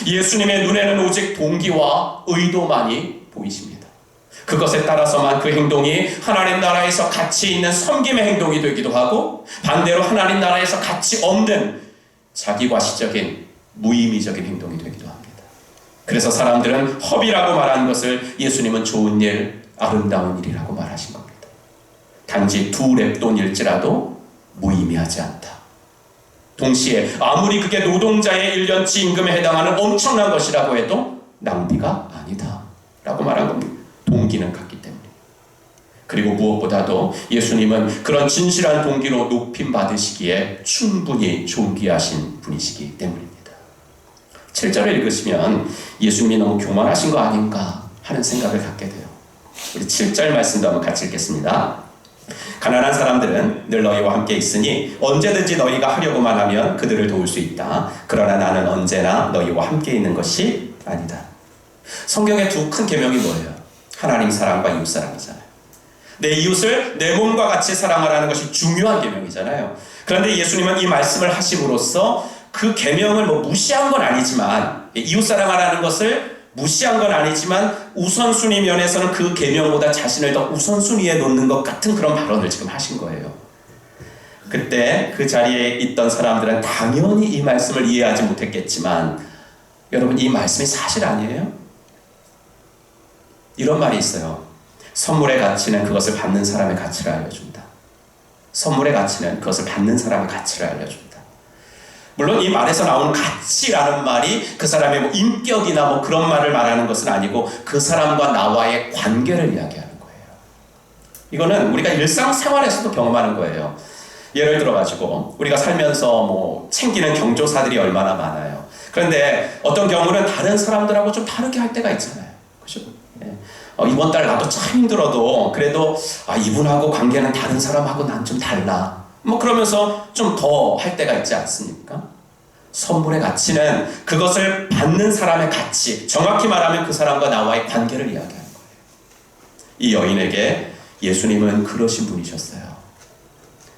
예수님의 눈에는 오직 동기와 의도만이 보이십니다. 그것에 따라서만 그 행동이 하나님 나라에서 가치 있는 섬김의 행동이 되기도 하고, 반대로 하나님 나라에서 가치 없는 자기과시적인 무의미적인 행동이 되기도 합니다. 그래서 사람들은 허비라고 말하는 것을 예수님은 좋은 일, 아름다운 일이라고 말하신 겁니다. 단지 2렙돈일지라도 무의미하지 않다. 동시에 아무리 그게 노동자의 1년치 임금에 해당하는 엄청난 것이라고 해도 낭비가 아니다 라고 말한 겁니다. 동기는 같기 때문에. 그리고 무엇보다도 예수님은 그런 진실한 동기로 높임 받으시기에 충분히 존귀하신 분이시기 때문입니다. 7절을 읽으시면 예수님이 너무 교만하신 거 아닌가 하는 생각을 갖게 돼요. 우리 7절 말씀도 한번 같이 읽겠습니다. 가난한 사람들은 늘 너희와 함께 있으니 언제든지 너희가 하려고만 하면 그들을 도울 수 있다. 그러나 나는 언제나 너희와 함께 있는 것이 아니다. 성경의 두 큰 계명이 뭐예요? 하나님 사랑과 이웃 사랑이잖아요. 내 이웃을 내 몸과 같이 사랑하라는 것이 중요한 계명이잖아요. 그런데 예수님은 이 말씀을 하심으로써 그 계명을 무시한 건 아니지만, 이웃 사랑하라는 것을 무시한 건 아니지만 우선순위 면에서는 그 계명보다 자신을 더 우선순위에 놓는 것 같은 그런 발언을 지금 하신 거예요. 그때 그 자리에 있던 사람들은 당연히 이 말씀을 이해하지 못했겠지만, 여러분, 이 말씀이 사실 아니에요? 이런 말이 있어요. 선물의 가치는 그것을 받는 사람의 가치를 알려준다. 선물의 가치는 그것을 받는 사람의 가치를 알려준다. 물론 이 말에서 나오는 가치라는 말이 그 사람의 인격이나 그런 말을 말하는 것은 아니고 그 사람과 나와의 관계를 이야기하는 거예요. 이거는 우리가 일상생활에서도 경험하는 거예요. 예를 들어가지고 우리가 살면서 챙기는 경조사들이 얼마나 많아요. 그런데 어떤 경우는 다른 사람들하고 좀 다르게 할 때가 있잖아요. 그죠? 이번 달 나도 참 힘들어도 그래도 이분하고 관계는 다른 사람하고 난 좀 달라. 그러면서 좀 더 할 때가 있지 않습니까? 선물의 가치는 그것을 받는 사람의 가치, 정확히 말하면 그 사람과 나와의 관계를 이야기하는 거예요. 이 여인에게 예수님은 그러신 분이셨어요.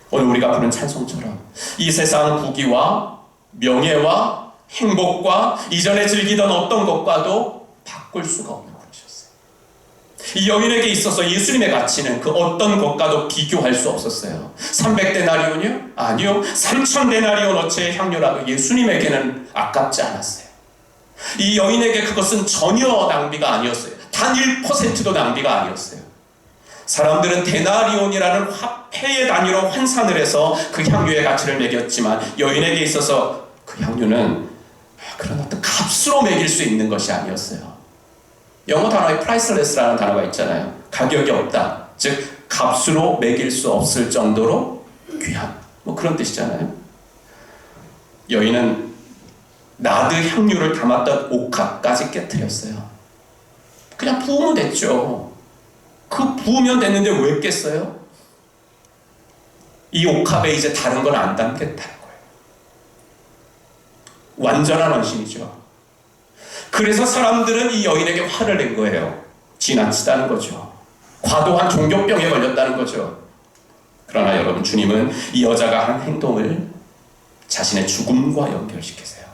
오늘 우리가 부른 찬송처럼 이 세상 부귀와 명예와 행복과 이전에 즐기던 어떤 것과도 바꿀 수가 없는 분이셨어요. 이 여인에게 있어서 예수님의 가치는 그 어떤 것과도 비교할 수 없었어요. 300데나리온이요? 아니요. 3000데나리온어치의 향료라도 예수님에게는 아깝지 않았어요. 이 여인에게 그것은 전혀 낭비가 아니었어요. 단 1%도 낭비가 아니었어요. 사람들은 데나리온이라는 화폐의 단위로 환산을 해서 그 향료의 가치를 매겼지만 여인에게 있어서 그 향료는 그런 어떤 값으로 매길 수 있는 것이 아니었어요. 영어 단어에 priceless라는 단어가 있잖아요. 가격이 없다. 즉 값으로 매길 수 없을 정도로 귀한 그런 뜻이잖아요. 여인은 나드 향유를 담았던 옥합까지 깨트렸어요. 그냥 부으면 됐죠. 그 부으면 됐는데 왜 깼어요? 이 옥합에 이제 다른 건 안 담겠다는 거예요. 완전한 헌신이죠. 그래서 사람들은 이 여인에게 화를 낸 거예요. 지나치다는 거죠. 과도한 종교병에 걸렸다는 거죠. 그러나 여러분, 주님은 이 여자가 한 행동을 자신의 죽음과 연결시키세요.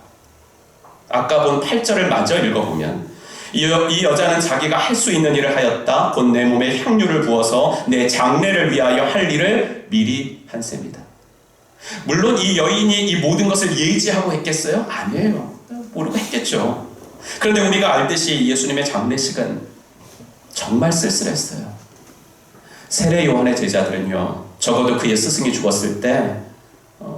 아까 본 8절을 마저 읽어보면 이 여자는 자기가 할 수 있는 일을 하였다. 곧 내 몸에 향유를 부어서 내 장례를 위하여 할 일을 미리 한 셈이다. 물론 이 여인이 이 모든 것을 예지하고 했겠어요? 아니에요. 모르고 했겠죠. 그런데 우리가 알듯이 예수님의 장례식은 정말 쓸쓸했어요. 세례 요한의 제자들은요, 적어도 그의 스승이 죽었을 때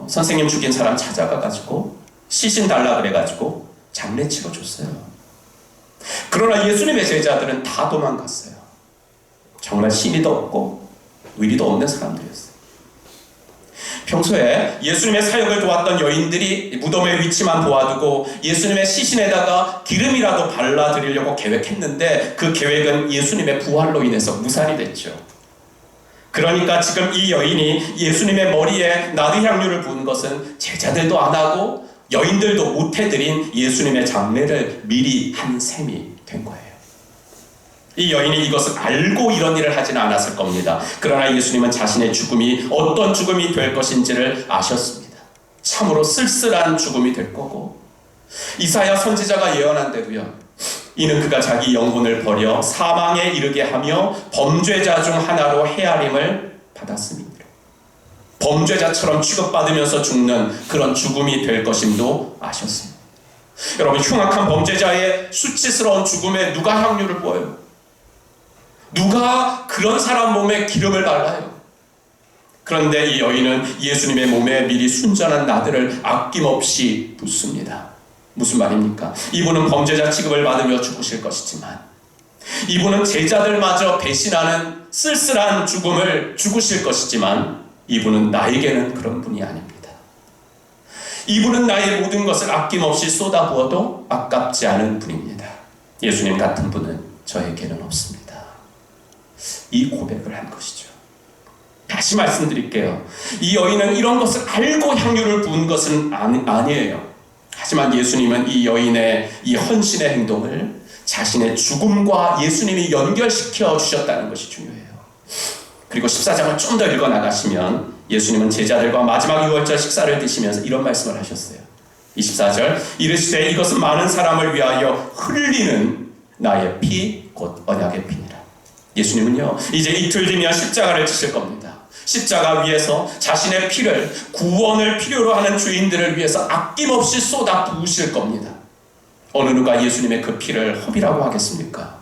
선생님 죽인 사람 찾아가가지고 시신 달라 그래가지고 장례치러 줬어요. 그러나 예수님의 제자들은 다 도망갔어요. 정말 신의도 없고 의리도 없는 사람들이었어요. 평소에 예수님의 사역을 도왔던 여인들이 무덤의 위치만 도와두고 예수님의 시신에다가 기름이라도 발라드리려고 계획했는데 그 계획은 예수님의 부활로 인해서 무산이 됐죠. 그러니까 지금 이 여인이 예수님의 머리에 나드 향유를 부은 것은 제자들도 안 하고 여인들도 못 해드린 예수님의 장례를 미리 한 셈이 된 거예요. 이 여인이 이것을 알고 이런 일을 하지는 않았을 겁니다. 그러나 예수님은 자신의 죽음이 어떤 죽음이 될 것인지를 아셨습니다. 참으로 쓸쓸한 죽음이 될 거고, 이사야 선지자가 예언한 대로요, 이는 그가 자기 영혼을 버려 사망에 이르게 하며 범죄자 중 하나로 헤아림을 받았습니다. 범죄자처럼 취급받으면서 죽는 그런 죽음이 될 것임도 아셨습니다. 여러분, 흉악한 범죄자의 수치스러운 죽음에 누가 향유를 부어요? 누가 그런 사람 몸에 기름을 발라요? 그런데 이 여인은 예수님의 몸에 미리 순전한 나드를 아낌없이 붓습니다. 무슨 말입니까? 이분은 범죄자 취급을 받으며 죽으실 것이지만, 이분은 제자들마저 배신하는 쓸쓸한 죽음을 죽으실 것이지만, 이분은 나에게는 그런 분이 아닙니다. 이분은 나의 모든 것을 아낌없이 쏟아부어도 아깝지 않은 분입니다. 예수님 같은 분은 저에게는 없습니다. 이 고백을 한 것이죠. 다시 말씀드릴게요. 이 여인은 이런 것을 알고 향유를 부은 것은 아니에요. 하지만 예수님은 이 여인의 이 헌신의 행동을 자신의 죽음과 예수님이 연결시켜 주셨다는 것이 중요해요. 그리고 14장을 좀 더 읽어 나가시면 예수님은 제자들과 마지막 유월절 식사를 드시면서 이런 말씀을 하셨어요. 24절, 이르시되 이것은 많은 사람을 위하여 흘리는 나의 피, 곧 언약의 피니라. 예수님은요, 이제 이틀 뒤면 십자가를 지실 겁니다. 십자가 위에서 자신의 피를, 구원을 필요로 하는 죄인들을 위해서 아낌없이 쏟아 부으실 겁니다. 어느 누가 예수님의 그 피를 허비라고 하겠습니까?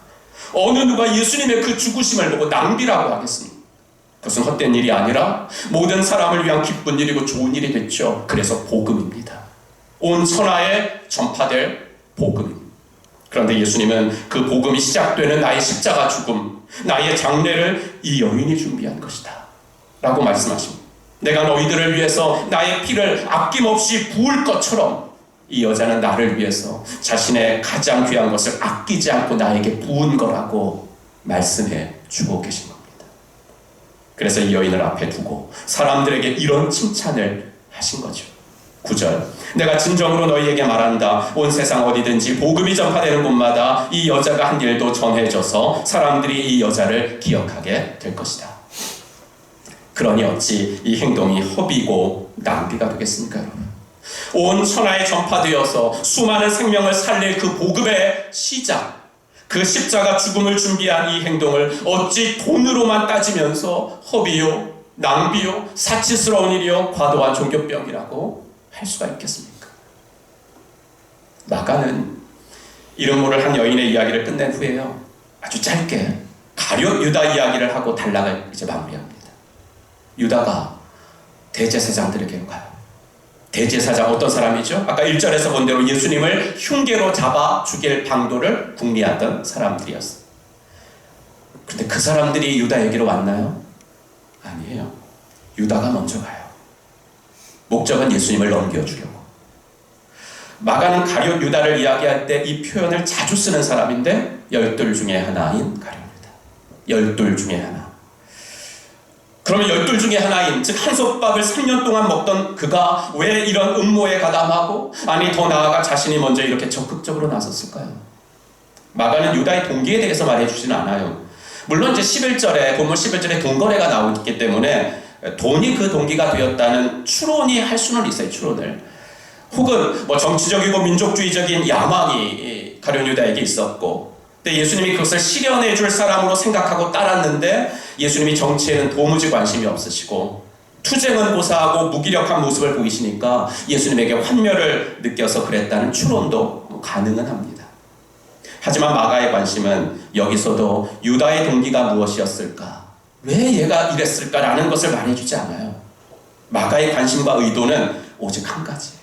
어느 누가 예수님의 그 죽으심을 보고 낭비라고 하겠습니까? 그것은 헛된 일이 아니라 모든 사람을 위한 기쁜 일이고 좋은 일이 됐죠. 그래서 복음입니다. 온 천하에 전파될 복음입니다. 그런데 예수님은 그 복음이 시작되는 나의 십자가 죽음, 나의 장례를 이 여인이 준비한 것이다 라고 말씀하십니다. 내가 너희들을 위해서 나의 피를 아낌없이 부을 것처럼 이 여자는 나를 위해서 자신의 가장 귀한 것을 아끼지 않고 나에게 부은 거라고 말씀해 주고 계신 겁니다. 그래서 이 여인을 앞에 두고 사람들에게 이런 칭찬을 하신 거죠. 9절, 내가 진정으로 너희에게 말한다. 온 세상 어디든지 복음이 전파되는 곳마다 이 여자가 한 일도 전해져서 사람들이 이 여자를 기억하게 될 것이다. 그러니 어찌 이 행동이 허비고 낭비가 되겠습니까, 여러분? 온 천하에 전파되어서 수많은 생명을 살릴 그 복음의 시작, 그 십자가 죽음을 준비한 이 행동을 어찌 돈으로만 따지면서 허비요, 낭비요, 사치스러운 일이요, 과도한 종교병이라고 할 수가 있겠습니까? 마가는 이름 모를 한 여인의 이야기를 끝낸 후에요, 아주 짧게 가룟 유다 이야기를 하고 단락을 이제 마무리합니다. 유다가 대제사장들에게로 가요. 대제사장 어떤 사람이죠? 아까 1절에서 본 대로 예수님을 흉계로 잡아 죽일 방도를 궁리하던 사람들이었어요. 그런데 그 사람들이 유다에게로 왔나요? 아니에요. 유다가 먼저 가요. 목적은 예수님을 넘겨주려고. 마가는 가룟 유다를 이야기할 때 이 표현을 자주 쓰는 사람인데 12 중에 하나인 가룟 유다. 12 중에 하나. 그러면 12 중에 하나인, 즉 한솥밥을 3년 동안 먹던 그가 왜 이런 음모에 가담하고, 아니 더 나아가 자신이 먼저 이렇게 적극적으로 나섰을까요? 마가는 유다의 동기에 대해서 말해주지는 않아요. 물론 이제 11절에 본문 11절에 돈거래가 나오기 때문에 돈이 그 동기가 되었다는 추론이 할 수는 있어요. 추론을. 혹은 뭐 정치적이고 민족주의적인 야망이 가룟 유다에게 있었고, 근데 예수님이 그것을 실현해 줄 사람으로 생각하고 따랐는데 예수님이 정치에는 도무지 관심이 없으시고 투쟁은 고사하고 무기력한 모습을 보이시니까 예수님에게 환멸을 느껴서 그랬다는 추론도 가능은 합니다. 하지만 마가의 관심은 여기서도 유다의 동기가 무엇이었을까, 왜 얘가 이랬을까라는 것을 말해주지 않아요. 마가의 관심과 의도는 오직 한 가지예요.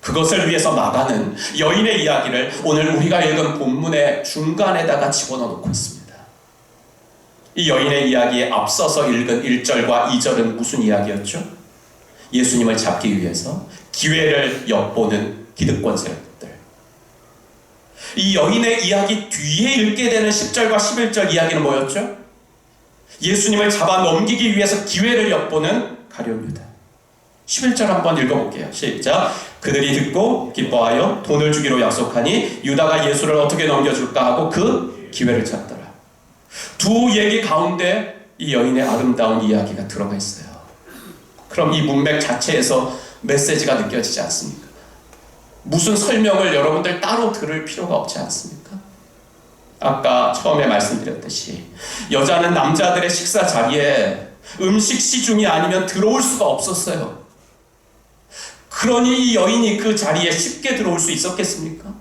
그것을 위해서 마가는 여인의 이야기를 오늘 우리가 읽은 본문의 중간에다가 집어넣어 놓고 있습니다. 이 여인의 이야기에 앞서서 읽은 1절과 2절은 무슨 이야기였죠? 예수님을 잡기 위해서 기회를 엿보는 기득권 세력들. 이 여인의 이야기 뒤에 읽게 되는 10절과 11절 이야기는 뭐였죠? 예수님을 잡아 넘기기 위해서 기회를 엿보는 가룟 유다. 11절 한번 읽어볼게요. 시작. 그들이 듣고 기뻐하여 돈을 주기로 약속하니 유다가 예수를 어떻게 넘겨줄까 하고 그 기회를 찾더라. 두 얘기 가운데 이 여인의 아름다운 이야기가 들어가 있어요. 그럼 이 문맥 자체에서 메시지가 느껴지지 않습니까? 무슨 설명을 여러분들 따로 들을 필요가 없지 않습니까? 아까 처음에 말씀드렸듯이 여자는 남자들의 식사 자리에 음식 시중이 아니면 들어올 수가 없었어요. 그러니 이 여인이 그 자리에 쉽게 들어올 수 있었겠습니까?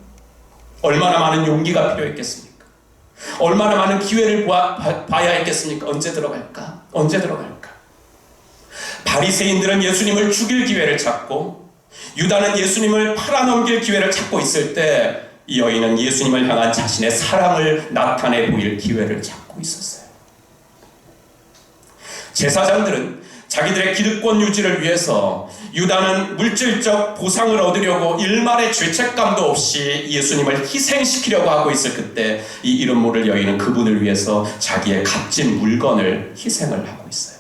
얼마나 많은 용기가 필요했겠습니까? 얼마나 많은 기회를 봐야 했겠습니까? 언제 들어갈까? 언제 들어갈까? 바리새인들은 예수님을 죽일 기회를 찾고 유다는 예수님을 팔아넘길 기회를 찾고 있을 때 이 여인은 예수님을 향한 자신의 사랑을 나타내 보일 기회를 찾고 있었어요. 제사장들은 자기들의 기득권 유지를 위해서, 유다는 물질적 보상을 얻으려고 일말의 죄책감도 없이 예수님을 희생시키려고 하고 있을 그때 이 이름 모를 여인은 그분을 위해서 자기의 값진 물건을 희생을 하고 있어요.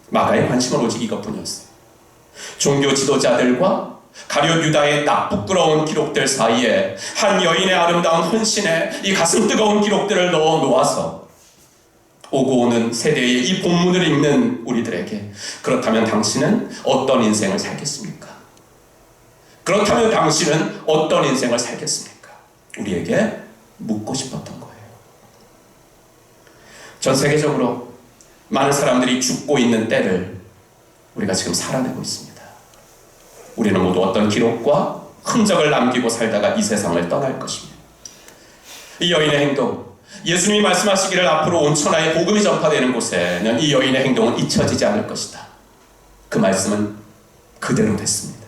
마가의 관심은 오직 이것뿐이었어요. 종교 지도자들과 가룟 유다의 나쁘끄러운 기록들 사이에 한 여인의 아름다운 헌신에 이 가슴 뜨거운 기록들을 넣어 놓아서 오고 오는 세대의 이 본문을 읽는 우리들에게 그렇다면 당신은 어떤 인생을 살겠습니까? 그렇다면 당신은 어떤 인생을 살겠습니까? 우리에게 묻고 싶었던 거예요. 전 세계적으로 많은 사람들이 죽고 있는 때를 우리가 지금 살아내고 있습니다. 우리는 모두 어떤 기록과 흔적을 남기고 살다가 이 세상을 떠날 것입니다. 이 여인의 행동, 예수님이 말씀하시기를 앞으로 온 천하에 복음이 전파되는 곳에는 이 여인의 행동은 잊혀지지 않을 것이다. 그 말씀은 그대로 됐습니다.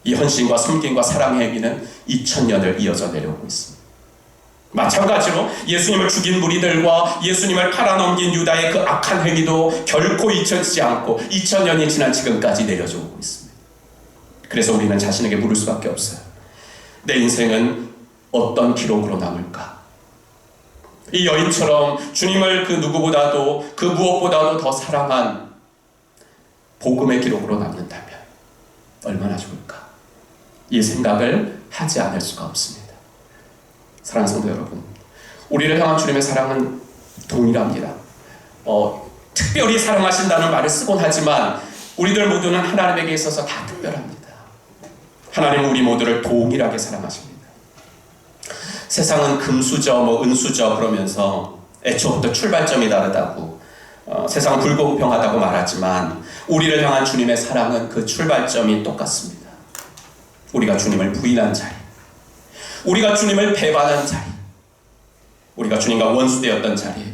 이 헌신과 섬김과 사랑의 행위는 2000년을 이어져 내려오고 있습니다. 마찬가지로 예수님을 죽인 무리들과 예수님을 팔아넘긴 유다의 그 악한 행위도 결코 잊혀지지 않고 2000년이 지난 지금까지 내려져 오고 있습니다. 그래서 우리는 자신에게 물을 수밖에 없어요. 내 인생은 어떤 기록으로 남을까? 이 여인처럼 주님을 그 누구보다도 그 무엇보다도 더 사랑한 복음의 기록으로 남는다면 얼마나 좋을까? 이 생각을 하지 않을 수가 없습니다. 사랑하는 성도 여러분, 우리를 향한 주님의 사랑은 동일합니다. 특별히 사랑하신다는 말을 쓰곤 하지만 우리들 모두는 하나님에게 있어서 다 특별합니다. 하나님은 우리 모두를 동일하게 사랑하십니다. 세상은 금수저, 은수저 그러면서 애초부터 출발점이 다르다고 세상 불공평하다고 말하지만 우리를 향한 주님의 사랑은 그 출발점이 똑같습니다. 우리가 주님을 부인한 자리, 우리가 주님을 배반한 자리, 우리가 주님과 원수되었던 자리,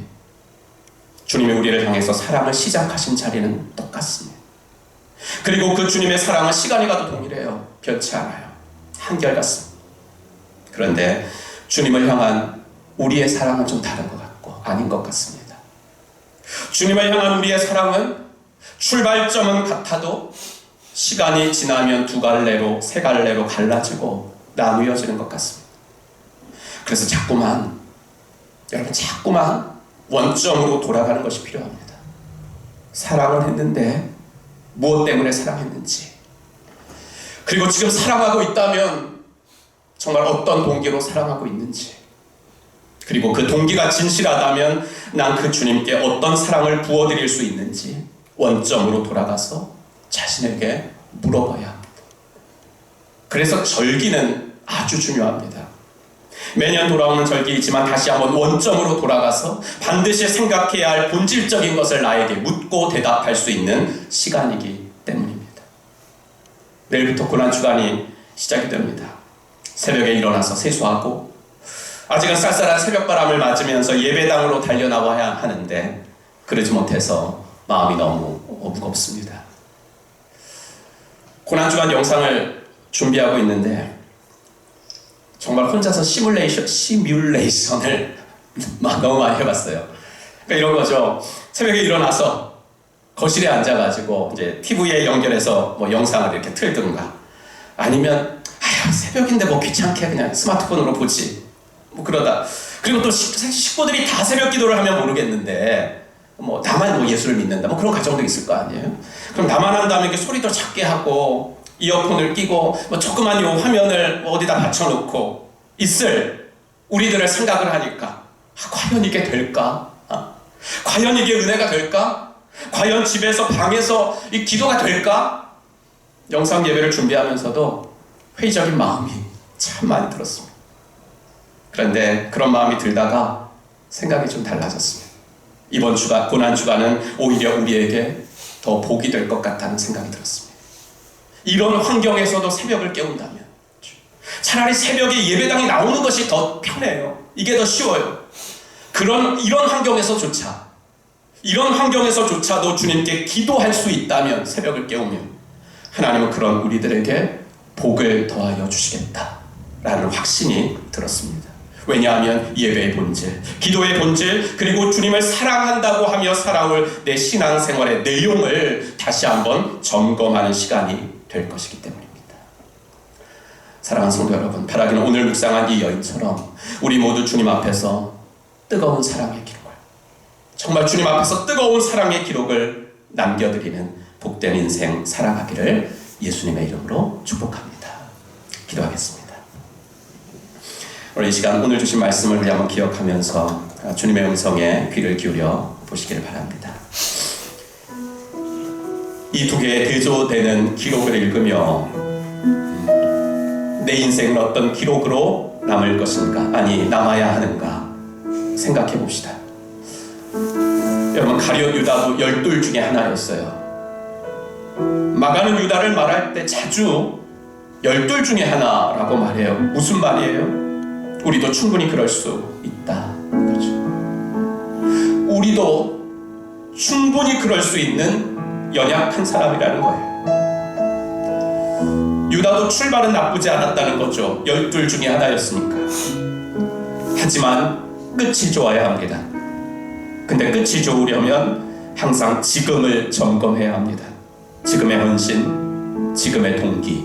주님이 우리를 향해서 사랑을 시작하신 자리는 똑같습니다. 그리고 그 주님의 사랑은 시간이 가도 동일해요. 변치 않아요. 한결같습니다. 그런데 주님을 향한 우리의 사랑은 좀 다른 것 같고 아닌 것 같습니다. 주님을 향한 우리의 사랑은 출발점은 같아도 시간이 지나면 두 갈래로, 세 갈래로 갈라지고 나누어지는 것 같습니다. 그래서 자꾸만 원점으로 돌아가는 것이 필요합니다. 사랑을 했는데 무엇 때문에 사랑했는지, 그리고 지금 사랑하고 있다면 정말 어떤 동기로 사랑하고 있는지, 그리고 그 동기가 진실하다면 난 그 주님께 어떤 사랑을 부어드릴 수 있는지 원점으로 돌아가서 자신에게 물어봐야 합니다. 그래서 절기는 아주 중요합니다. 매년 돌아오는 절기이지만 다시 한번 원점으로 돌아가서 반드시 생각해야 할 본질적인 것을 나에게 묻고 대답할 수 있는 시간이기 때문입니다. 내일부터 고난주간이 시작이 됩니다. 새벽에 일어나서 세수하고 아직은 쌀쌀한 새벽바람을 맞으면서 예배당으로 달려나와야 하는데 그러지 못해서 마음이 너무 무겁습니다. 고난주간 영상을 준비하고 있는데 정말 혼자서 시뮬레이션을 너무 많이 해봤어요. 그러니까 이런 거죠. 새벽에 일어나서 거실에 앉아가지고 이제 TV에 연결해서 뭐 영상을 이렇게 틀든가, 아니면 새벽인데 뭐 귀찮게 그냥 스마트폰으로 보지 뭐 그러다, 그리고 또 식구들이 다 새벽 기도를 하면 모르겠는데 뭐 나만 뭐 예수를 믿는다 뭐 그런 가정도 있을 거 아니에요. 그럼 나만 한다면 이렇게 소리도 작게 하고 이어폰을 끼고 뭐 조그만 요 화면을 어디다 받쳐놓고 있을 우리들을 생각을 하니까 과연 이게 될까? 과연 이게 은혜가 될까? 과연 집에서 방에서 이 기도가 될까? 영상 예배를 준비하면서도 회의적인 마음이 참 많이 들었습니다. 그런데 그런 마음이 들다가 생각이 좀 달라졌습니다. 이번 주가 고난주간은 오히려 우리에게 더 복이 될 것 같다는 생각이 들었습니다. 이런 환경에서도 새벽을 깨운다면 차라리 새벽에 예배당에 나오는 것이 더 편해요. 이게 더 쉬워요. 이런 환경에서조차도 주님께 기도할 수 있다면, 새벽을 깨우면 하나님은 그런 우리들에게 복을 더하여 주시겠다라는 확신이 들었습니다. 왜냐하면 예배의 본질, 기도의 본질, 그리고 주님을 사랑한다고 하며 살아올 내 신앙생활의 내용을 다시 한번 점검하는 시간이 될 것이기 때문입니다. 사랑하는 성도 여러분, 바라기는 오늘 묵상한 이 여인처럼 우리 모두 주님 앞에서 뜨거운 사랑의 기록을, 정말 주님 앞에서 뜨거운 사랑의 기록을 남겨드리는 복된 인생 살아가기를 예수님의 이름으로 축복합니다. 기도하겠습니다. 오늘 이 시간 오늘 주신 말씀을 우리 한번 기억하면서 주님의 음성에 귀를 기울여 보시기를 바랍니다. 이 두 개의 대조되는 기록을 읽으며 내 인생은 어떤 기록으로 남을 것인가, 아니 남아야 하는가 생각해 봅시다. 여러분, 가룟 유다도 12 중에 하나였어요. 마가는 유다를 말할 때 자주 12 중에 하나라고 말해요. 무슨 말이에요? 우리도 충분히 그럴 수 있다. 그렇죠? 우리도 충분히 그럴 수 있는 연약한 사람이라는 거예요. 유다도 출발은 나쁘지 않았다는 거죠. 12 중에 하나였으니까. 하지만 끝이 좋아야 합니다. 근데 끝이 좋으려면 항상 지금을 점검해야 합니다. 지금의 헌신, 지금의 동기.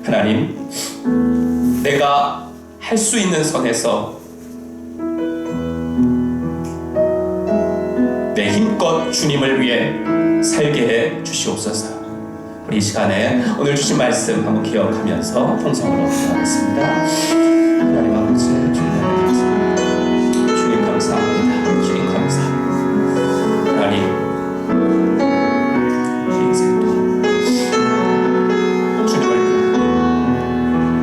하나님, 내가 할 수 있는 선에서 내 힘껏 주님을 위해 살게 해 주시옵소서. 우리 이 시간에 오늘 주신 말씀 한번 기억하면서 통성으로 기도하겠습니다. 하나님 아버지, 주님 감사합니다. 주님 감사합니다. 주님 감사합니다. 하나님, 인생도 주님을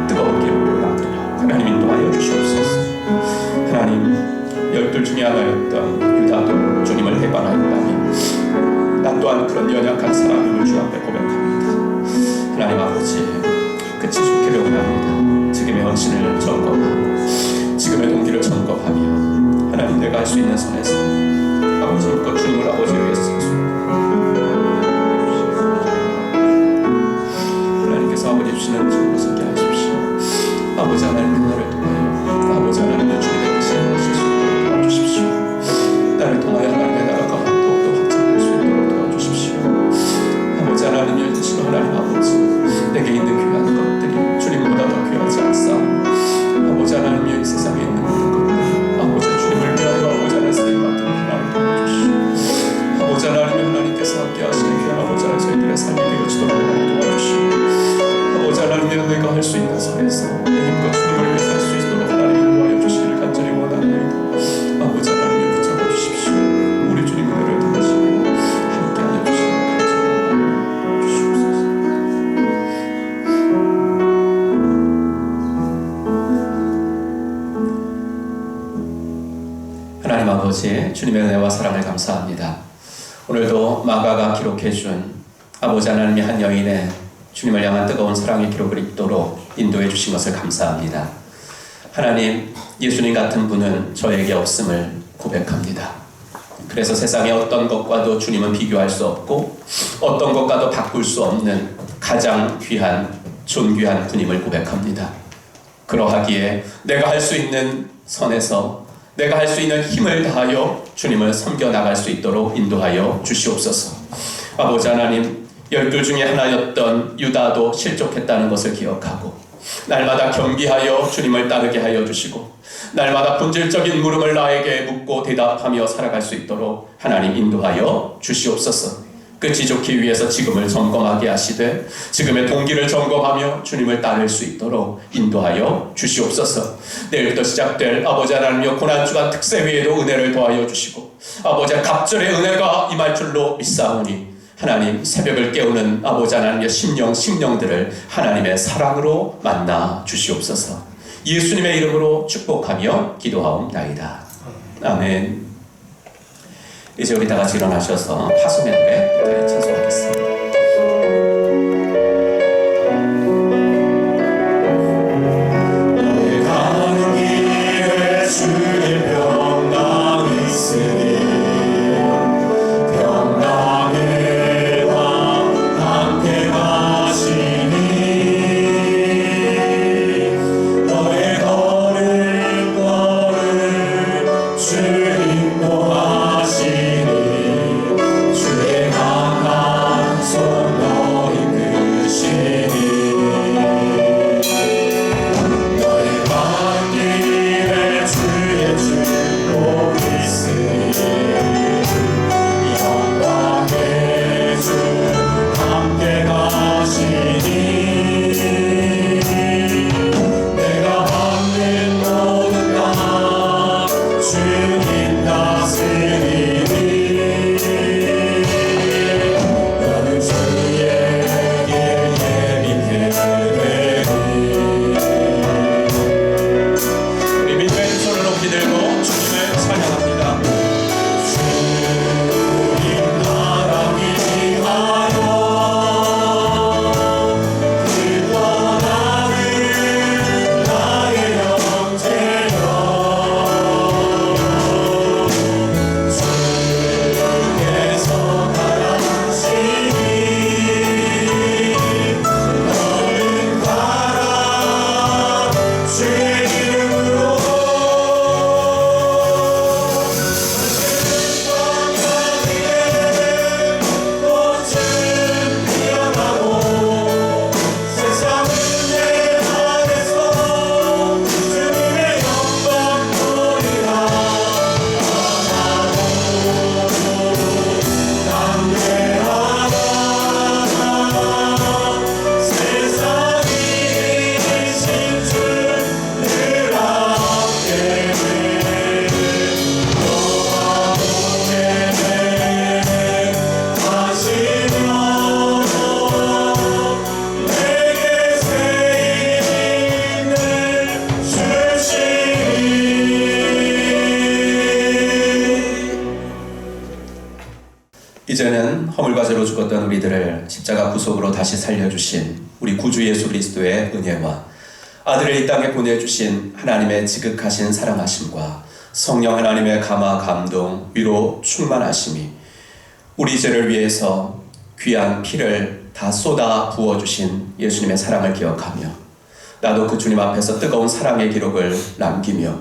뜨거운 기록으로 남기려 하나님 인도하여 주시옵소서. 하나님, 12 중에 하나였던 유다도 주님을 해방하였다면 나 또한 그런 연약한 사람임을 주 앞에 고백합니다. 하나님 아버지, 끝이 좋기를 원합니다. 지금의 헌신을 점검하고 지금의 동기를 점검하며 하나님, 내가 할 수 있는 선에서 아버지 힘껏 주님을 아버지를 위해서 하나님께서 아버지 주시는 주님을 서게 하십시오. 아버지 하나님, 나를 통하여 아버지 하나님의 주님의 뜻을 이루실 수 있도록 도와주십시오. 나를 통하여 하나님의 나라가 더욱더 확장될 수 있도록 도와주십시오. 아버지 하나님의 뜻으로 하나님 아버지, 내게 있는 귀한 것들이 주님보다 더 귀하지 않사오니 아버지 하나님의 이 세상에 있는 모든 것들 아버지 주님을 위하여 아버지 하나님 쓰임받은 하나님 도와주시오. 아버지 하나님의 하나님께서 함께 하시는 귀한 아버지 하나님 저희들의 삶이 되어지도록 하나님 도와주시오. 아버지 하나님의 내가 할 수 있는 선에서 내 힘과 주님을 위해 살 수 있도록 하나님 인도하여 주시기를 간절히 원하나이다. 아버지 하나님을 붙잡아 주십시오. 우리 주님 은혜를 통하시고 함께하여 주시기를 간절히 주시옵소서. 하나님 아버지, 주님의 은혜와 사랑을 감사합니다. 오늘도 마가가 기록해준 아버지 하나님의 한 여인의 주님을 향한 뜨거운 사랑의 기록을 읽도록 인도해 주신 것을 감사합니다. 하나님, 예수님 같은 분은 저에게 없음을 고백합니다. 그래서 세상의 어떤 것과도 주님은 비교할 수 없고 어떤 것과도 바꿀 수 없는 가장 귀한 존귀한 분임을 고백합니다. 그러하기에 내가 할 수 있는 선에서 내가 할 수 있는 힘을 다하여 주님을 섬겨나갈 수 있도록 인도하여 주시옵소서. 아버지 하나님, 12 중에 하나였던 유다도 실족했다는 것을 기억하고 날마다 겸비하여 주님을 따르게 하여 주시고 날마다 본질적인 물음을 나에게 묻고 대답하며 살아갈 수 있도록 하나님 인도하여 주시옵소서. 끝이 좋기 위해서 지금을 점검하게 하시되 지금의 동기를 점검하며 주님을 따를 수 있도록 인도하여 주시옵소서. 내일부터 시작될 아버지 하나님의 고난주간 특세회에도 은혜를 더하여 주시고 아버지 갑절의 은혜가 임할 줄로 믿사오니 하나님, 새벽을 깨우는 아버지 하나님의 심령들을 하나님의 사랑으로 만나 주시옵소서. 예수님의 이름으로 축복하며 기도하옵나이다. 아멘. 이제 우리 다 같이 일어나셔서 파송의 노래 찬송하겠습니다. 주의 강한 손 허물과 죄로 죽었던 우리들을 십자가 구속으로 다시 살려주신 우리 구주 예수 그리스도의 은혜와 아들을 이 땅에 보내주신 하나님의 지극하신 사랑하심과 성령 하나님의 감화 감동 위로 충만하심이 우리 죄를 위해서 귀한 피를 다 쏟아 부어주신 예수님의 사랑을 기억하며 나도 그 주님 앞에서 뜨거운 사랑의 기록을 남기며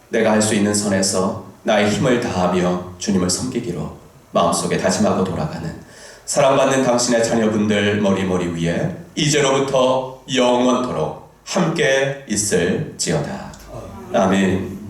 내가 할 수 있는 선에서 나의 힘을 다하며 주님을 섬기기로 마음속에 다짐하고 돌아가는 사랑받는 당신의 자녀분들 머리 위에 이제로부터 영원토록 함께 있을지어다. 아멘.